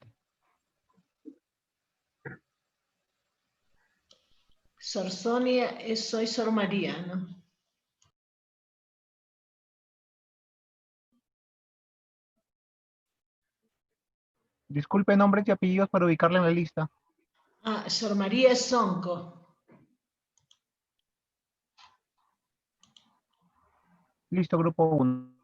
Sor Sonia, soy Sor María, ¿no? Disculpe nombres y apellidos para ubicarla en la lista. Ah, Sor María Sonco. Listo, grupo 1.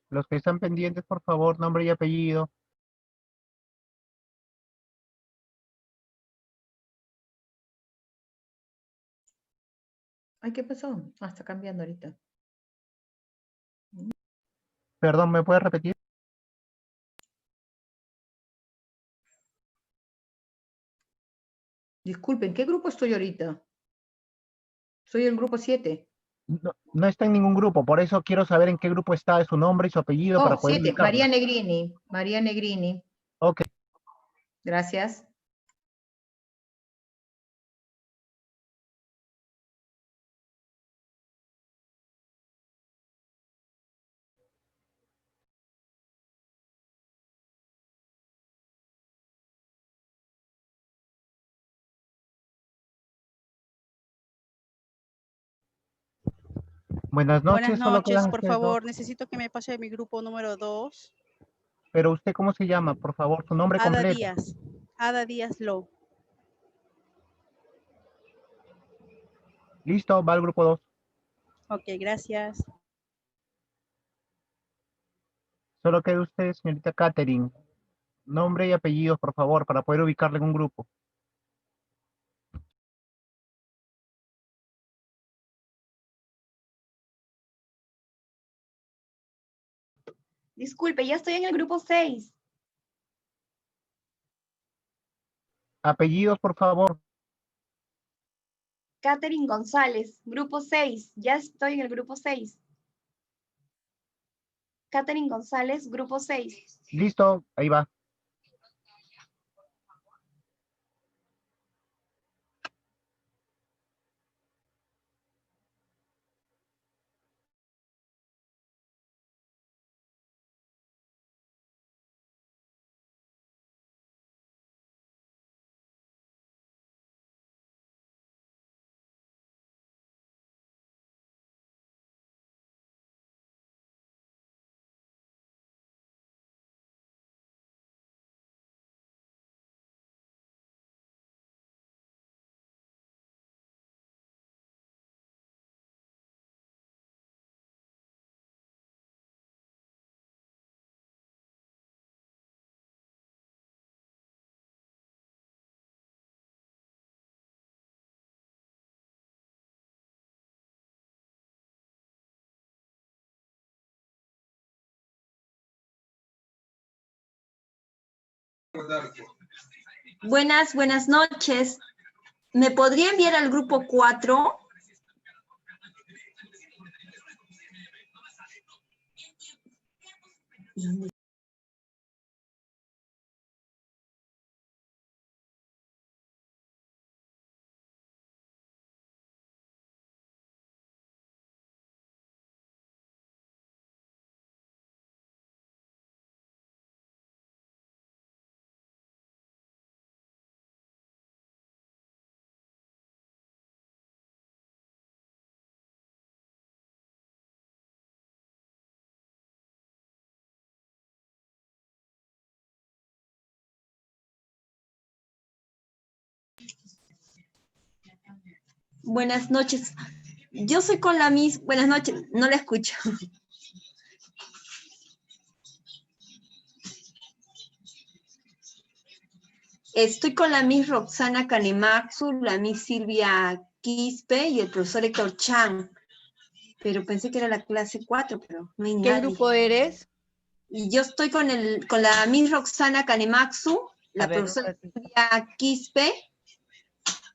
Los que están pendientes, por favor, nombre y apellido. Ay, ¿qué pasó? Ah, está cambiando ahorita. Perdón, ¿me puede repetir? Disculpen, ¿qué grupo estoy ahorita? Soy el grupo 7. No está en ningún grupo, por eso quiero saber en qué grupo está, su nombre y su apellido para Oh, poder 7. ubicarla. María Negrini. María Negrini. Ok. Gracias. Buenas noches, Buenas solo noches, quedan por ustedes dos. favor, necesito que me pase a mi grupo número 2. Pero usted, ¿cómo se llama? Por favor, su nombre Ada completo. Díaz. Ada Díaz Low. Listo, va al grupo 2. Ok, gracias. Solo queda usted, señorita Catherine. Nombre y apellidos, por favor, para poder ubicarla en un grupo. Disculpe, ya estoy en el grupo 6. Apellidos, por favor. Catherine González, grupo 6. Ya estoy en el grupo 6. Catherine González, grupo 6. Listo, ahí va. Buenas noches. ¿Me podría enviar al grupo 4? Buenas noches. Yo soy con la Miss. Buenas noches. No la escucho. Estoy con la Miss Roxana Kanemaxu, la Miss Silvia Quispe y el profesor Héctor Chan. Pero pensé que era la clase 4, pero no hay nadie. ¿Qué grupo eres? Y yo estoy con la Miss Roxana Kanemaxu, la ver, profesora Silvia Quispe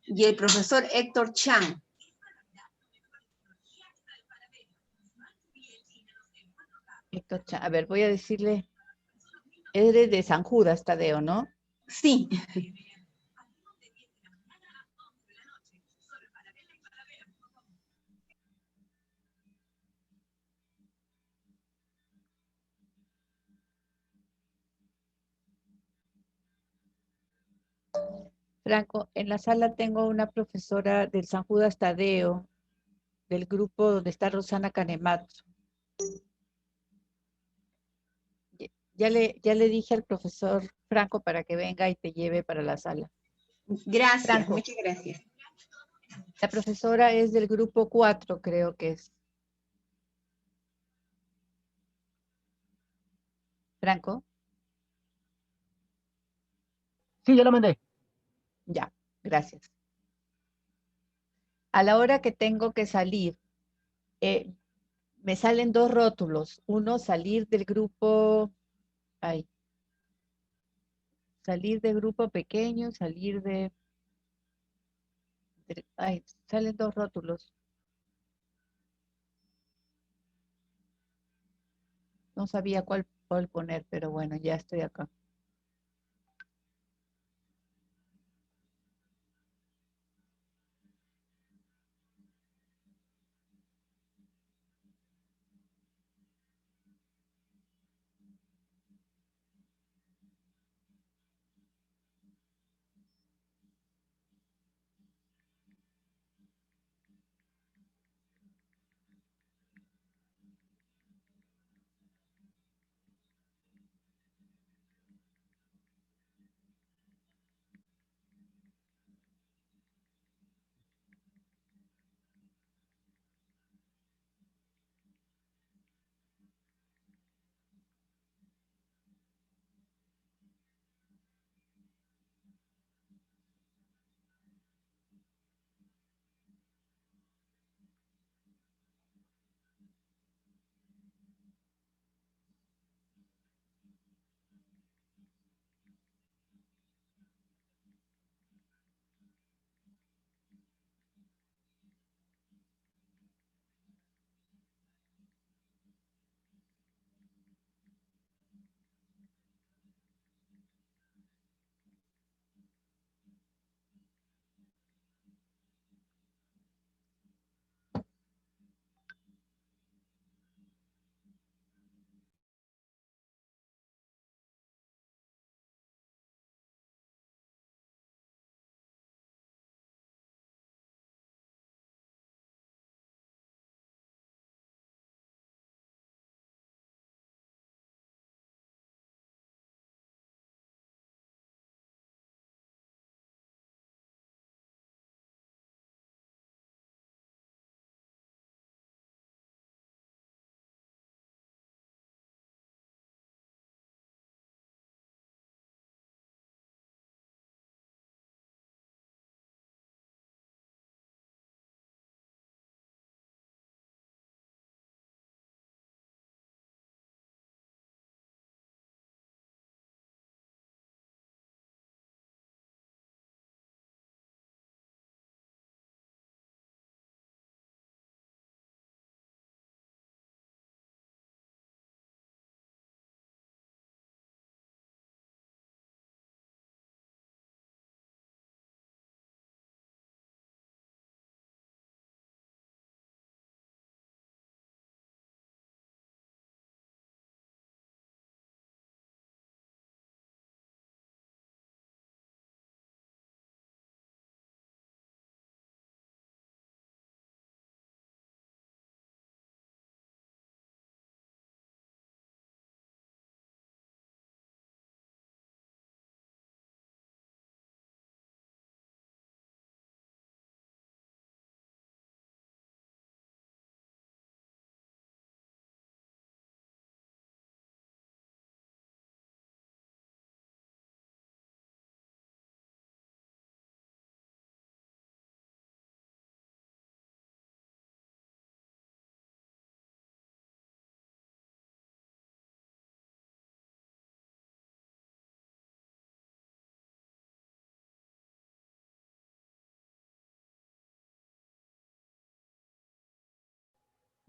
y el profesor Héctor Chan. Héctor Chan. A ver, voy a decirle, eres de San Judas, Tadeo, ¿no? Sí. Franco, en la sala tengo una profesora del San Judas Tadeo, del grupo donde está Rosana Kanematsu. Ya le dije al profesor Franco para que venga y te lleve para la sala. Gracias, Franco, muchas gracias. la profesora es del grupo 4, creo que es. Franco, Sí, ya lo mandé. ya, gracias. A la hora que tengo que salir, me salen dos rótulos. Uno, salir del grupo, salir del grupo pequeño, salen dos rótulos. No sabía cuál poner, pero bueno, ya estoy acá.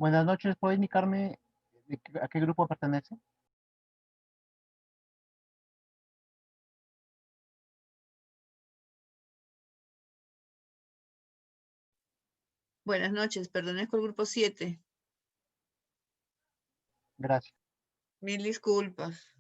Buenas noches, ¿puede indicarme ¿A qué grupo pertenece? Buenas noches, pertenezco al grupo 7. Gracias. Mil disculpas.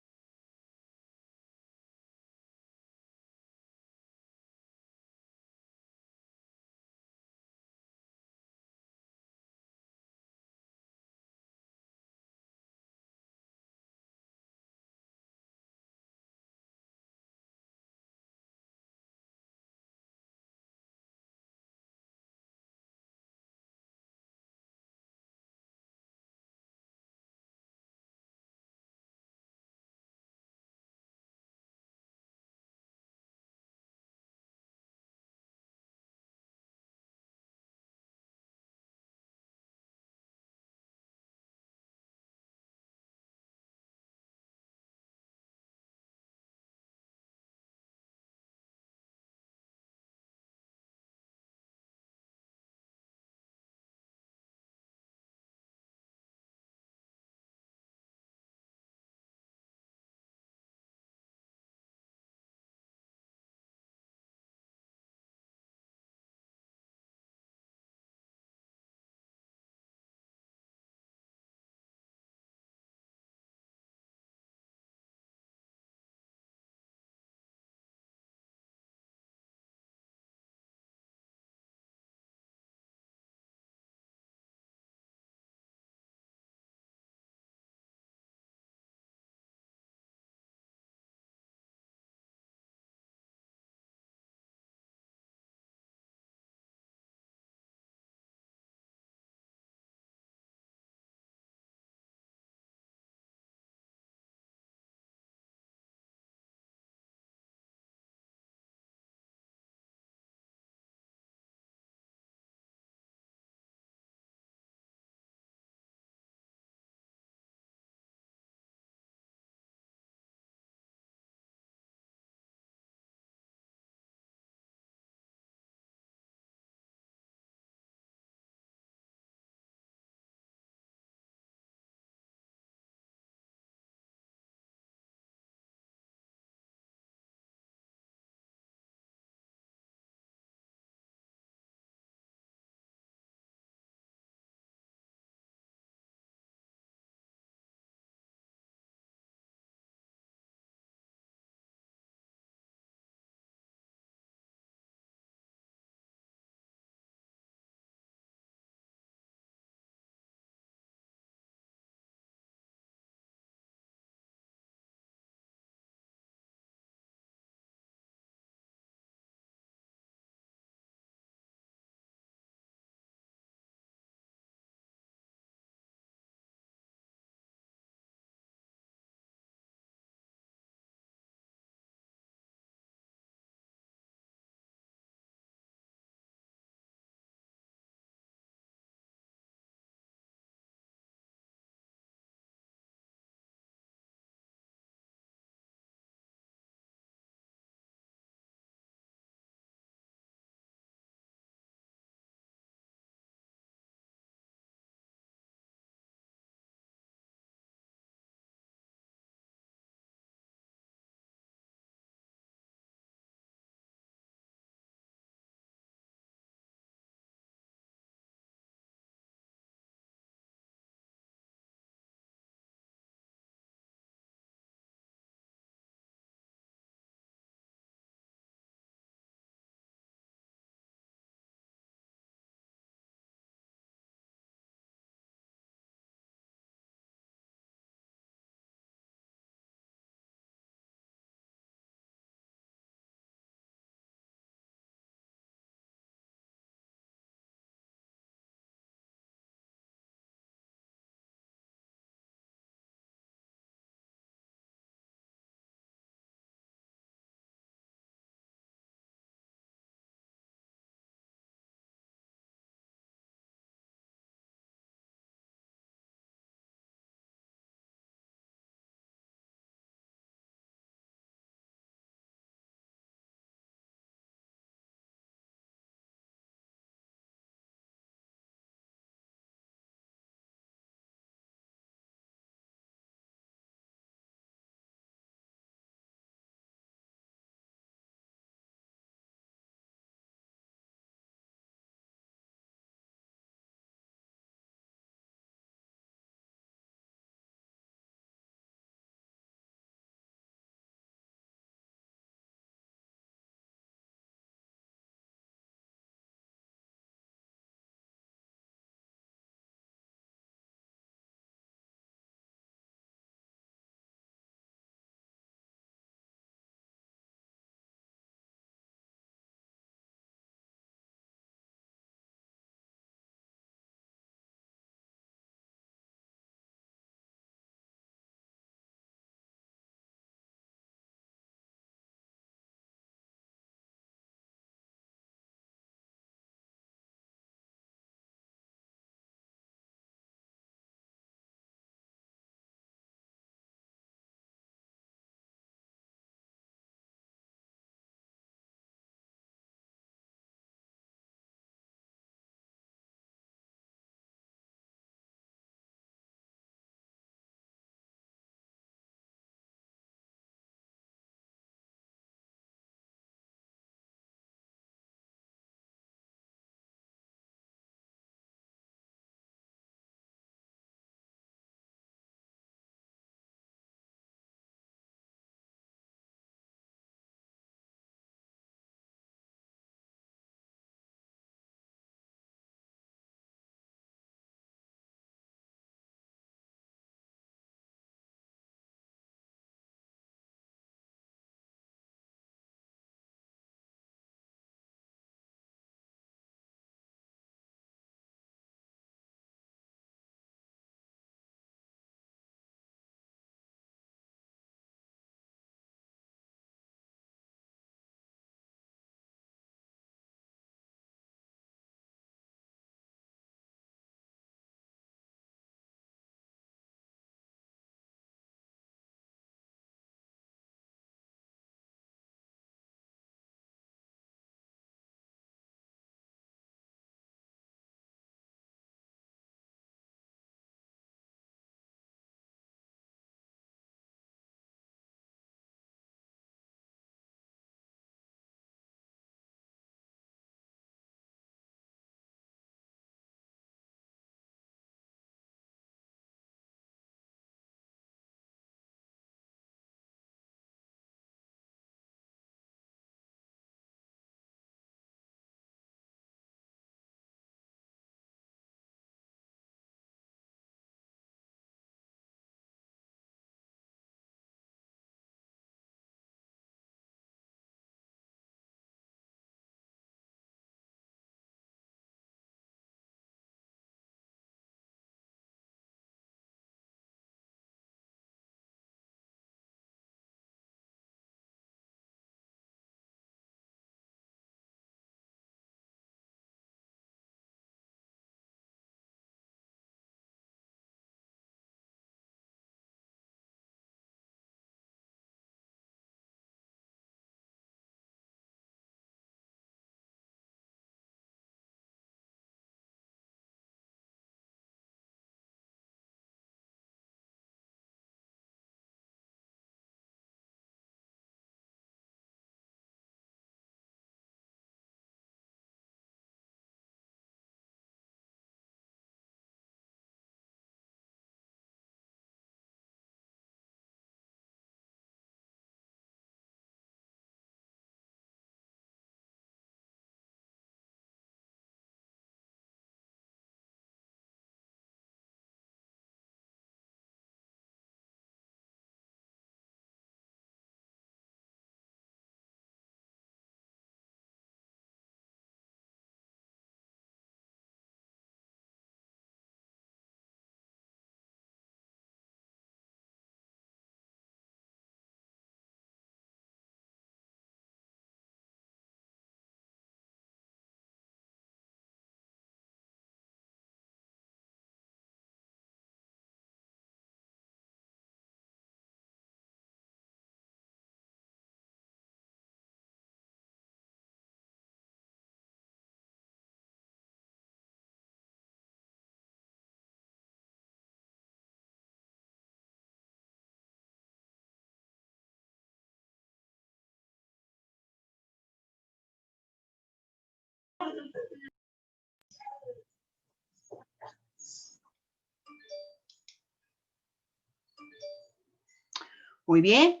Muy bien,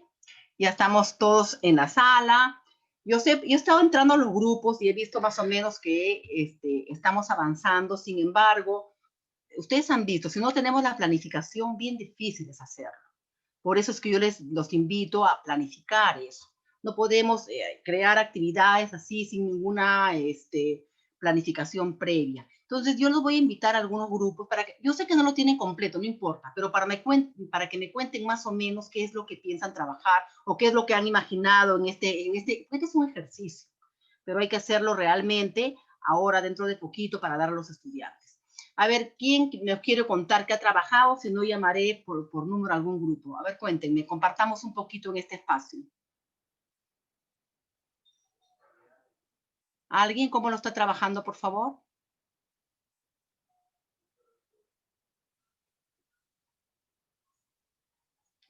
ya estamos todos en la sala. Yo he estado entrando a los grupos y he visto más o menos que estamos avanzando. Sin embargo, ustedes han visto, si no tenemos la planificación, bien difícil es hacerlo. Por eso es que yo los invito a planificar eso. No podemos crear actividades así sin ninguna planificación previa. Entonces yo los voy a invitar a algunos grupos para que, yo sé que no lo tienen completo, no importa, pero para que me cuenten más o menos qué es lo que piensan trabajar o qué es lo que han imaginado este es un ejercicio, pero hay que hacerlo realmente ahora dentro de poquito para dar a los estudiantes. A ver, ¿quién me quiere contar qué ha trabajado? Si no, llamaré por número a algún grupo. A ver, cuéntenme, compartamos un poquito en este espacio. ¿Alguien cómo lo está trabajando, por favor?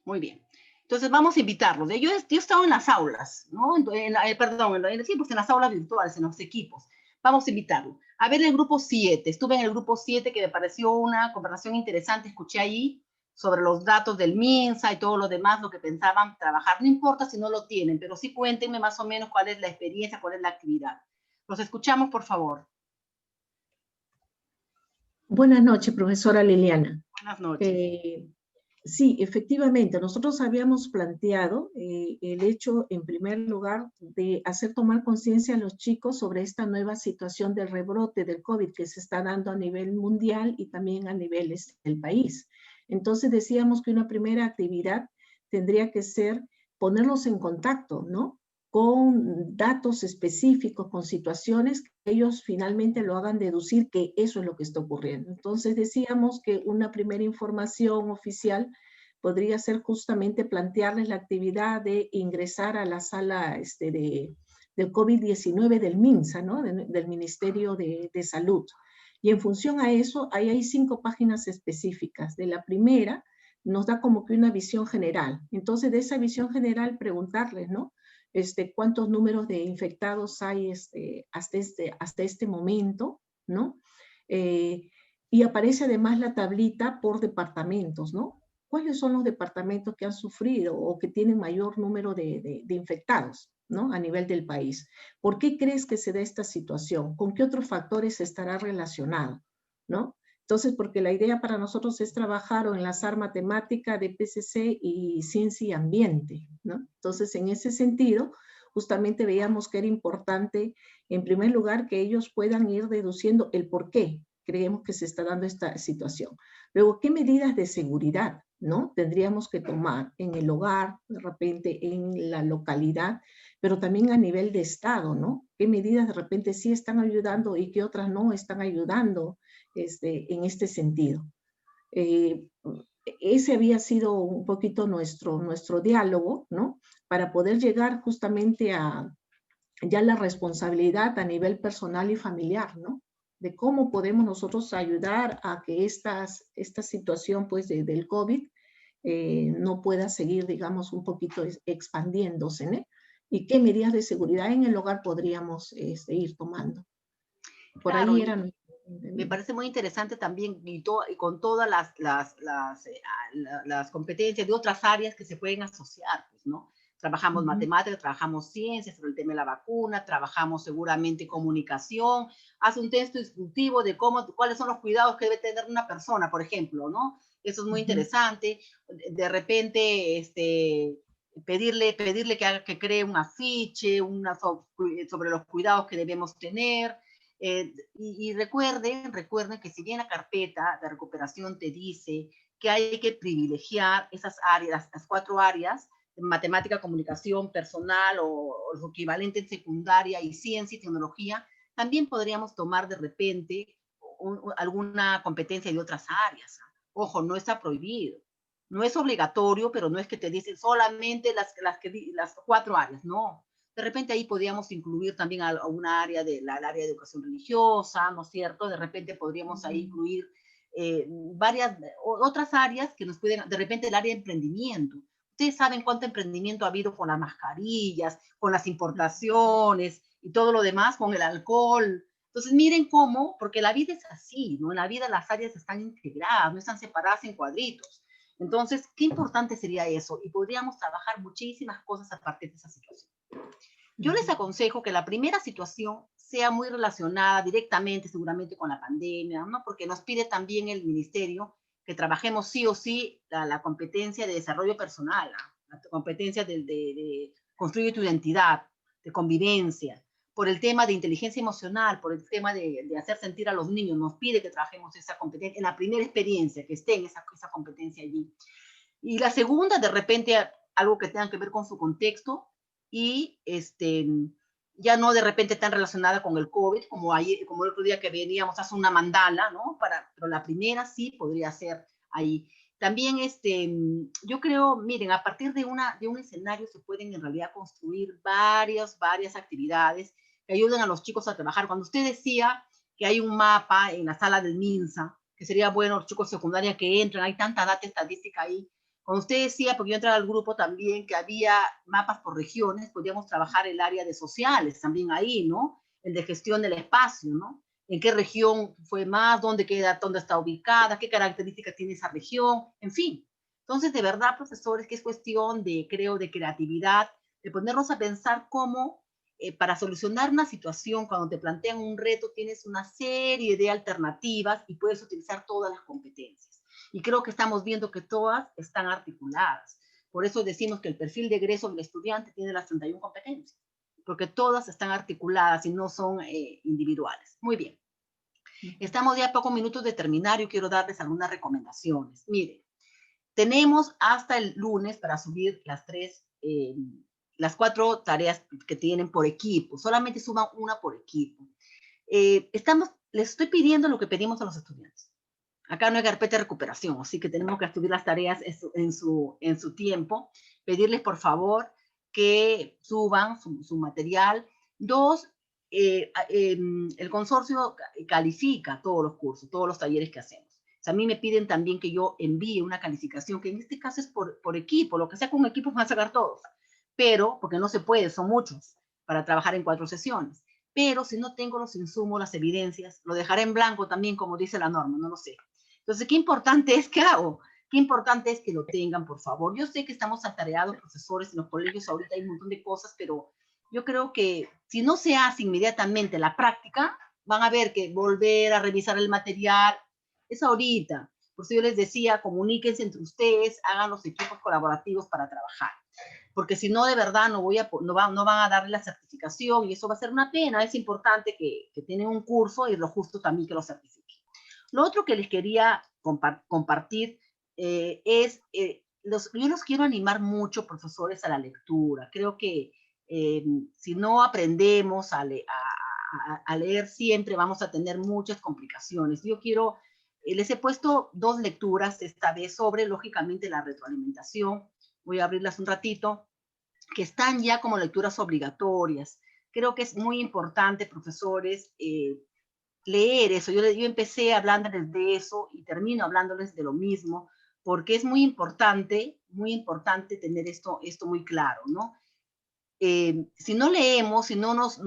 Muy bien. Entonces vamos a invitarlos. Yo he estado en las aulas, ¿no? Sí, pues en las aulas virtuales, en los equipos. Vamos a invitarlo. A ver el grupo 7. Estuve en el grupo 7 que me pareció una conversación interesante. Escuché ahí sobre los datos del MINSA y todo lo demás, lo que pensaban trabajar. No importa si no lo tienen, pero sí cuéntenme más o menos cuál es la experiencia, cuál es la actividad. Los escuchamos, por favor. Buenas noches, profesora Liliana. Buenas noches. Sí, efectivamente, nosotros habíamos planteado el hecho, en primer lugar, de hacer tomar conciencia a los chicos sobre esta nueva situación del rebrote del COVID que se está dando a nivel mundial y también a niveles del país. Entonces decíamos que una primera actividad tendría que ser ponerlos en contacto, ¿no? Con datos específicos, con situaciones que ellos finalmente lo hagan deducir que eso es lo que está ocurriendo. Entonces decíamos que una primera información oficial podría ser justamente plantearles la actividad de ingresar a la sala del COVID-19 del MINSA, ¿no? Del Ministerio de Salud. Y en función a eso, ahí hay 5 páginas específicas. De la primera, nos da como que una visión general. Entonces, de esa visión general, preguntarles, ¿no? Cuántos números de infectados hay hasta este momento, ¿no? Y aparece además la tablita por departamentos, ¿no? ¿Cuáles son los departamentos que han sufrido o que tienen mayor número de infectados, ¿no? A nivel del país. ¿Por qué crees que se da esta situación? ¿Con qué otros factores estará relacionado, ¿no? Entonces, porque la idea para nosotros es trabajar o enlazar matemática de PCC y ciencia y ambiente, ¿no? Entonces, en ese sentido, justamente veíamos que era importante, en primer lugar, que ellos puedan ir deduciendo el por qué creemos que se está dando esta situación. Luego, ¿qué medidas de seguridad, no? Tendríamos que tomar en el hogar, de repente en la localidad, pero también a nivel de Estado, ¿no? ¿Qué medidas de repente sí están ayudando y qué otras no están ayudando en este sentido? Ese había sido un poquito nuestro diálogo, ¿no? Para poder llegar justamente a ya la responsabilidad a nivel personal y familiar, ¿no? De cómo podemos nosotros ayudar a que esta situación pues del COVID no pueda seguir, digamos, un poquito expandiéndose, ¿no? Y qué medidas de seguridad en el hogar podríamos ir tomando. Por claro, ahí eran... Me parece muy interesante también y con todas las competencias de otras áreas que se pueden asociar, pues, ¿no? Trabajamos matemáticas, trabajamos ciencias sobre el tema de la vacuna, trabajamos seguramente comunicación, hace un texto descriptivo de cuáles son los cuidados que debe tener una persona, por ejemplo, ¿no? Eso es muy interesante. De repente, pedirle que cree un afiche, sobre los cuidados que debemos tener. Y recuerden que si bien la carpeta de recuperación te dice que hay que privilegiar esas áreas, las 4 áreas, matemática, comunicación, personal o lo equivalente en secundaria y ciencia y tecnología, también podríamos tomar de repente alguna competencia de otras áreas. Ojo, no está prohibido. No es obligatorio, pero no es que te dicen solamente las 4 áreas, no. De repente ahí podríamos incluir también a una área del área de educación religiosa, ¿no es cierto? De repente podríamos ahí incluir varias otras áreas que nos pueden, de repente el área de emprendimiento. Ustedes saben cuánto emprendimiento ha habido con las mascarillas, con las importaciones y todo lo demás, con el alcohol. Entonces miren cómo, porque la vida es así, ¿no? En la vida las áreas están integradas, no están separadas en cuadritos. Entonces, qué importante sería eso, y podríamos trabajar muchísimas cosas a partir de esa situación. Yo les aconsejo que la primera situación sea muy relacionada directamente, seguramente, con la pandemia, ¿no? Porque nos pide también el ministerio que trabajemos sí o sí la competencia de desarrollo personal, la competencia de construir tu identidad, de convivencia, por el tema de inteligencia emocional, por el tema de hacer sentir a los niños, nos pide que trabajemos esa competencia, en la primera experiencia, que esté en esa competencia allí. Y la segunda, de repente, algo que tenga que ver con su contexto, y ya no de repente tan relacionada con el COVID, como el otro día que veníamos a hacer una mandala, ¿no? Pero la primera sí podría ser ahí. También yo creo, miren, a partir de un escenario se pueden en realidad construir varias actividades que ayuden a los chicos a trabajar. Cuando usted decía que hay un mapa en la sala del MINSA, que sería bueno los chicos secundarios que entran, hay tanta data estadística ahí. Cuando usted decía, porque yo entraba al grupo también, que había mapas por regiones, podríamos trabajar el área de sociales también ahí, ¿no? El de gestión del espacio, ¿no? En qué región fue más, dónde está ubicada, qué características tiene esa región, en fin. Entonces, de verdad, profesores, que es cuestión de, creo, de creatividad, de ponernos a pensar cómo, para solucionar una situación, cuando te plantean un reto, tienes una serie de alternativas y puedes utilizar todas las competencias. Y creo que estamos viendo que todas están articuladas. Por eso decimos que el perfil de egreso del estudiante tiene las 31 competencias, porque todas están articuladas y no son individuales. Muy bien. Estamos ya a pocos minutos de terminar. Yo quiero darles algunas recomendaciones. Miren, tenemos hasta el lunes para subir las 4 tareas que tienen por equipo. Solamente suban una por equipo. Les estoy pidiendo lo que pedimos a los estudiantes. Acá no hay carpeta de recuperación, así que tenemos que subir las tareas en su tiempo. Pedirles, por favor, que suban su material. 2, el consorcio califica todos los cursos, todos los talleres que hacemos. O sea, a mí me piden también que yo envíe una calificación, que en este caso es por equipo. Lo que sea con equipo van a sacar todos. Pero, porque no se puede, son muchos, para trabajar en 4 sesiones. Pero si no tengo los insumos, las evidencias, lo dejaré en blanco también, como dice la norma, no lo sé. Entonces, qué importante es que hago, qué importante es que lo tengan, por favor. Yo sé que estamos atareados, profesores, en los colegios ahorita hay un montón de cosas, pero yo creo que si no se hace inmediatamente la práctica, van a ver que volver a revisar el material es ahorita. Por eso yo les decía, comuníquense entre ustedes, hagan los equipos colaborativos para trabajar. Porque si no, de verdad, no van a darle la certificación y eso va a ser una pena. Es importante que tienen un curso y lo justo también que lo certifiquen. Lo otro que les quería compartir es, yo los quiero animar mucho, profesores, a la lectura. Creo que si no aprendemos a leer siempre, vamos a tener muchas complicaciones. Yo quiero, les he puesto 2 lecturas esta vez sobre, lógicamente, la retroalimentación. Voy a abrirlas un ratito, que están ya como lecturas obligatorias. Creo que es muy importante, profesores, leer eso. Yo empecé hablándoles de eso y termino hablándoles de lo mismo, porque es muy importante tener esto muy claro, ¿no? Si no leemos, si no nos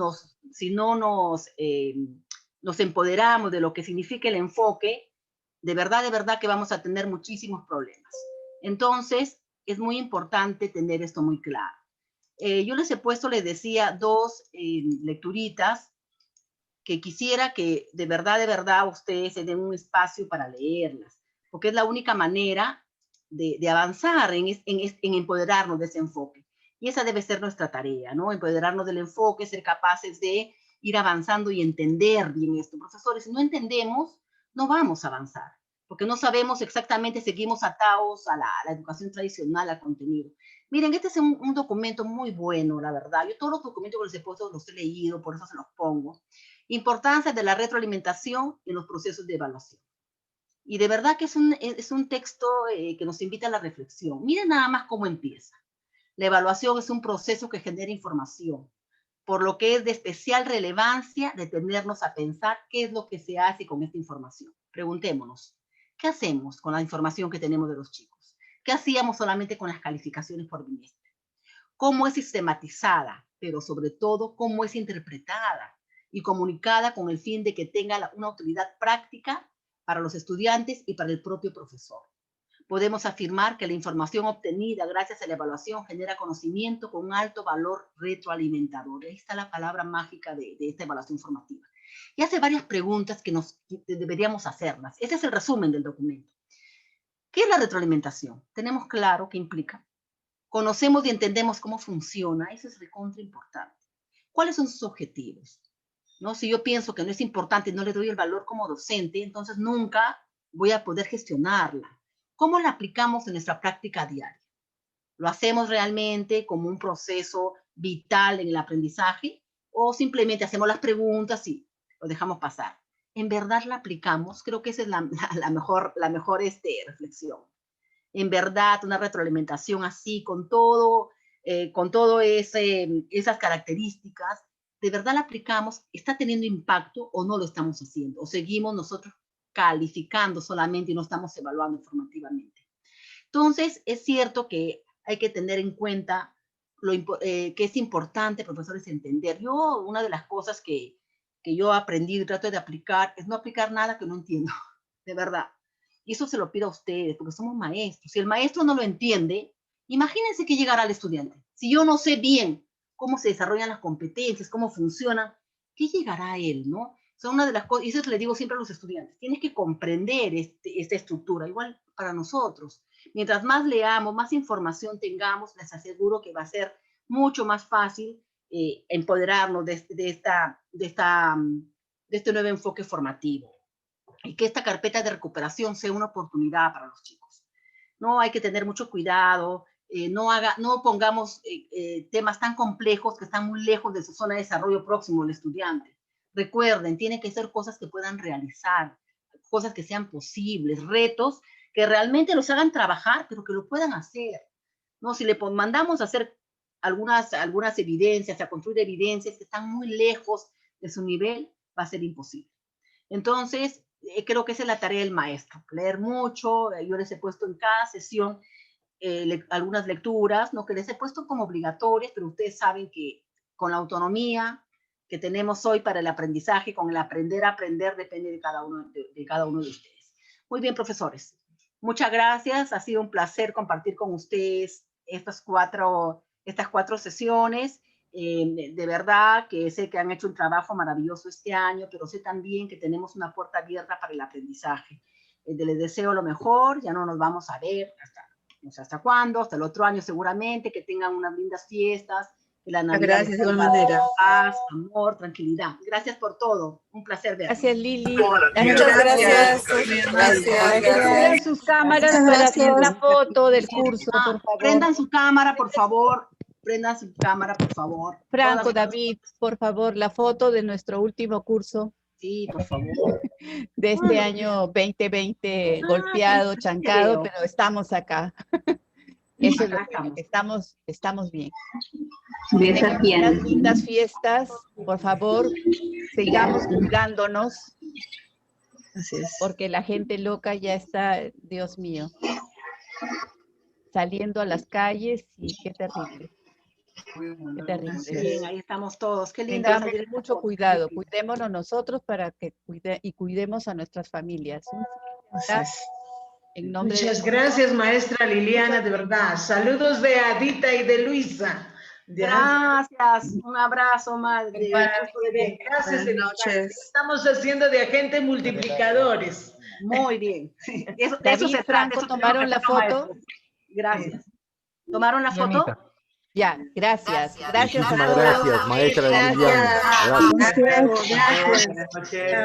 empoderamos de lo que significa el enfoque, de verdad que vamos a tener muchísimos problemas. Entonces, es muy importante tener esto muy claro. Yo les he puesto, les decía, 2 lecturitas que quisiera que de verdad ustedes se den un espacio para leerlas, porque es la única manera de avanzar en empoderarnos de ese enfoque. Y esa debe ser nuestra tarea, ¿no? Empoderarnos del enfoque, ser capaces de ir avanzando y entender bien esto. Profesores, si no entendemos, no vamos a avanzar, porque no sabemos exactamente, seguimos atados a la educación tradicional, al contenido. Miren, este es un documento muy bueno, la verdad. Yo todos los documentos que les he puesto los he leído, por eso se los pongo. Importancia de la retroalimentación en los procesos de evaluación. Y de verdad que es un texto que nos invita a la reflexión. Miren nada más cómo empieza. La evaluación es un proceso que genera información, por lo que es de especial relevancia detenernos a pensar qué es lo que se hace con esta información. Preguntémonos, ¿qué hacemos con la información que tenemos de los chicos? ¿Qué hacíamos solamente con las calificaciones por bimestre? ¿Cómo es sistematizada? Pero sobre todo, ¿cómo es interpretada y comunicada con el fin de que tenga una utilidad práctica para los estudiantes y para el propio profesor? podemos afirmar que la información obtenida gracias a la evaluación genera conocimiento con un alto valor retroalimentador. Ahí está la palabra mágica de esta evaluación formativa. Y hace varias preguntas que deberíamos hacerlas. Ese es el resumen del documento. ¿Qué es la retroalimentación? Tenemos claro qué implica. Conocemos y entendemos cómo funciona. Eso es recontra importante. ¿Cuáles son sus objetivos? ¿No? Si yo pienso que no es importante y no le doy el valor como docente, entonces nunca voy a poder gestionarla. ¿Cómo la aplicamos en nuestra práctica diaria? ¿Lo hacemos realmente como un proceso vital en el aprendizaje? ¿O simplemente hacemos las preguntas y lo dejamos pasar? ¿En verdad la aplicamos? Creo que esa es la mejor reflexión. En verdad, una retroalimentación así, con todo esas características, ¿de verdad la aplicamos? ¿Está teniendo impacto o no lo estamos haciendo? ¿O seguimos nosotros calificando solamente y no estamos evaluando formativamente? Entonces, es cierto que hay que tener en cuenta que es importante, profesores, entender. Una de las cosas que yo aprendí y trato de aplicar es no aplicar nada que no entiendo, de verdad. Y eso se lo pido a ustedes, porque somos maestros. Si el maestro no lo entiende, imagínense que llegará al estudiante. Si yo no sé bien cómo se desarrollan las competencias, cómo funcionan, ¿qué llegará a él, no? Son una de las cosas, y eso le digo siempre a los estudiantes, tienes que comprender esta estructura, igual para nosotros. Mientras más leamos, más información tengamos, les aseguro que va a ser mucho más fácil empoderarnos de este nuevo enfoque formativo. Y que esta carpeta de recuperación sea una oportunidad para los chicos. No hay que tener mucho cuidado, no pongamos temas tan complejos que están muy lejos de su zona de desarrollo próximo del estudiante. Recuerden, tienen que ser cosas que puedan realizar, cosas que sean posibles, retos que realmente los hagan trabajar, pero que lo puedan hacer. ¿No? Si le mandamos a hacer algunas evidencias, a construir evidencias que están muy lejos de su nivel, va a ser imposible. Entonces, creo que esa es la tarea del maestro, leer mucho. Yo les he puesto en cada sesión algunas lecturas, ¿no? Que les he puesto como obligatorias, pero ustedes saben que con la autonomía que tenemos hoy para el aprendizaje, con el aprender a aprender, depende de cada uno de ustedes. Muy bien, profesores. Muchas gracias. Ha sido un placer compartir con ustedes estas cuatro sesiones. De verdad que sé que han hecho un trabajo maravilloso este año, pero sé también que tenemos una puerta abierta para el aprendizaje. Les deseo lo mejor. Ya no nos vamos a ver no sé hasta cuándo, hasta el otro año seguramente. Que tengan unas lindas fiestas. Que la Navidad Gracias, de igual manera. Paz, amor, tranquilidad. Gracias por todo. Un placer verlos. Gracias, Lili. Muchas gracias. Prendan sus cámaras para hacer la foto del curso, por favor. Prendan su cámara, por favor. Prendan su cámara, por favor. Franco, David, por favor, la foto de nuestro último curso. Sí, por favor. De este año 2020, golpeado, chancado, pero estamos acá. Eso es lo que estamos bien. Unas lindas fiestas, por favor, sigamos cuidándonos. Así es. Porque la gente loca ya está, Dios mío, saliendo a las calles y qué terrible. Qué terrible. Bien, ahí estamos todos. Qué linda. Tengamos mucho cuidado, cuidémonos nosotros para que cuidemos a nuestras familias. En nombre Muchas gracias, maestra Liliana, de verdad. Saludos de Adita y de Luisa. Gracias. Un abrazo, madre. Gracias. Buenas noches. Estamos haciendo de agentes multiplicadores. Muy bien. De eso se trata. ¿Tomaron la foto? Gracias. ¿Tomaron la foto? Ya, gracias. Gracias a Muchísimas todos. gracias, maestra Liliana. Gracias. Gracias.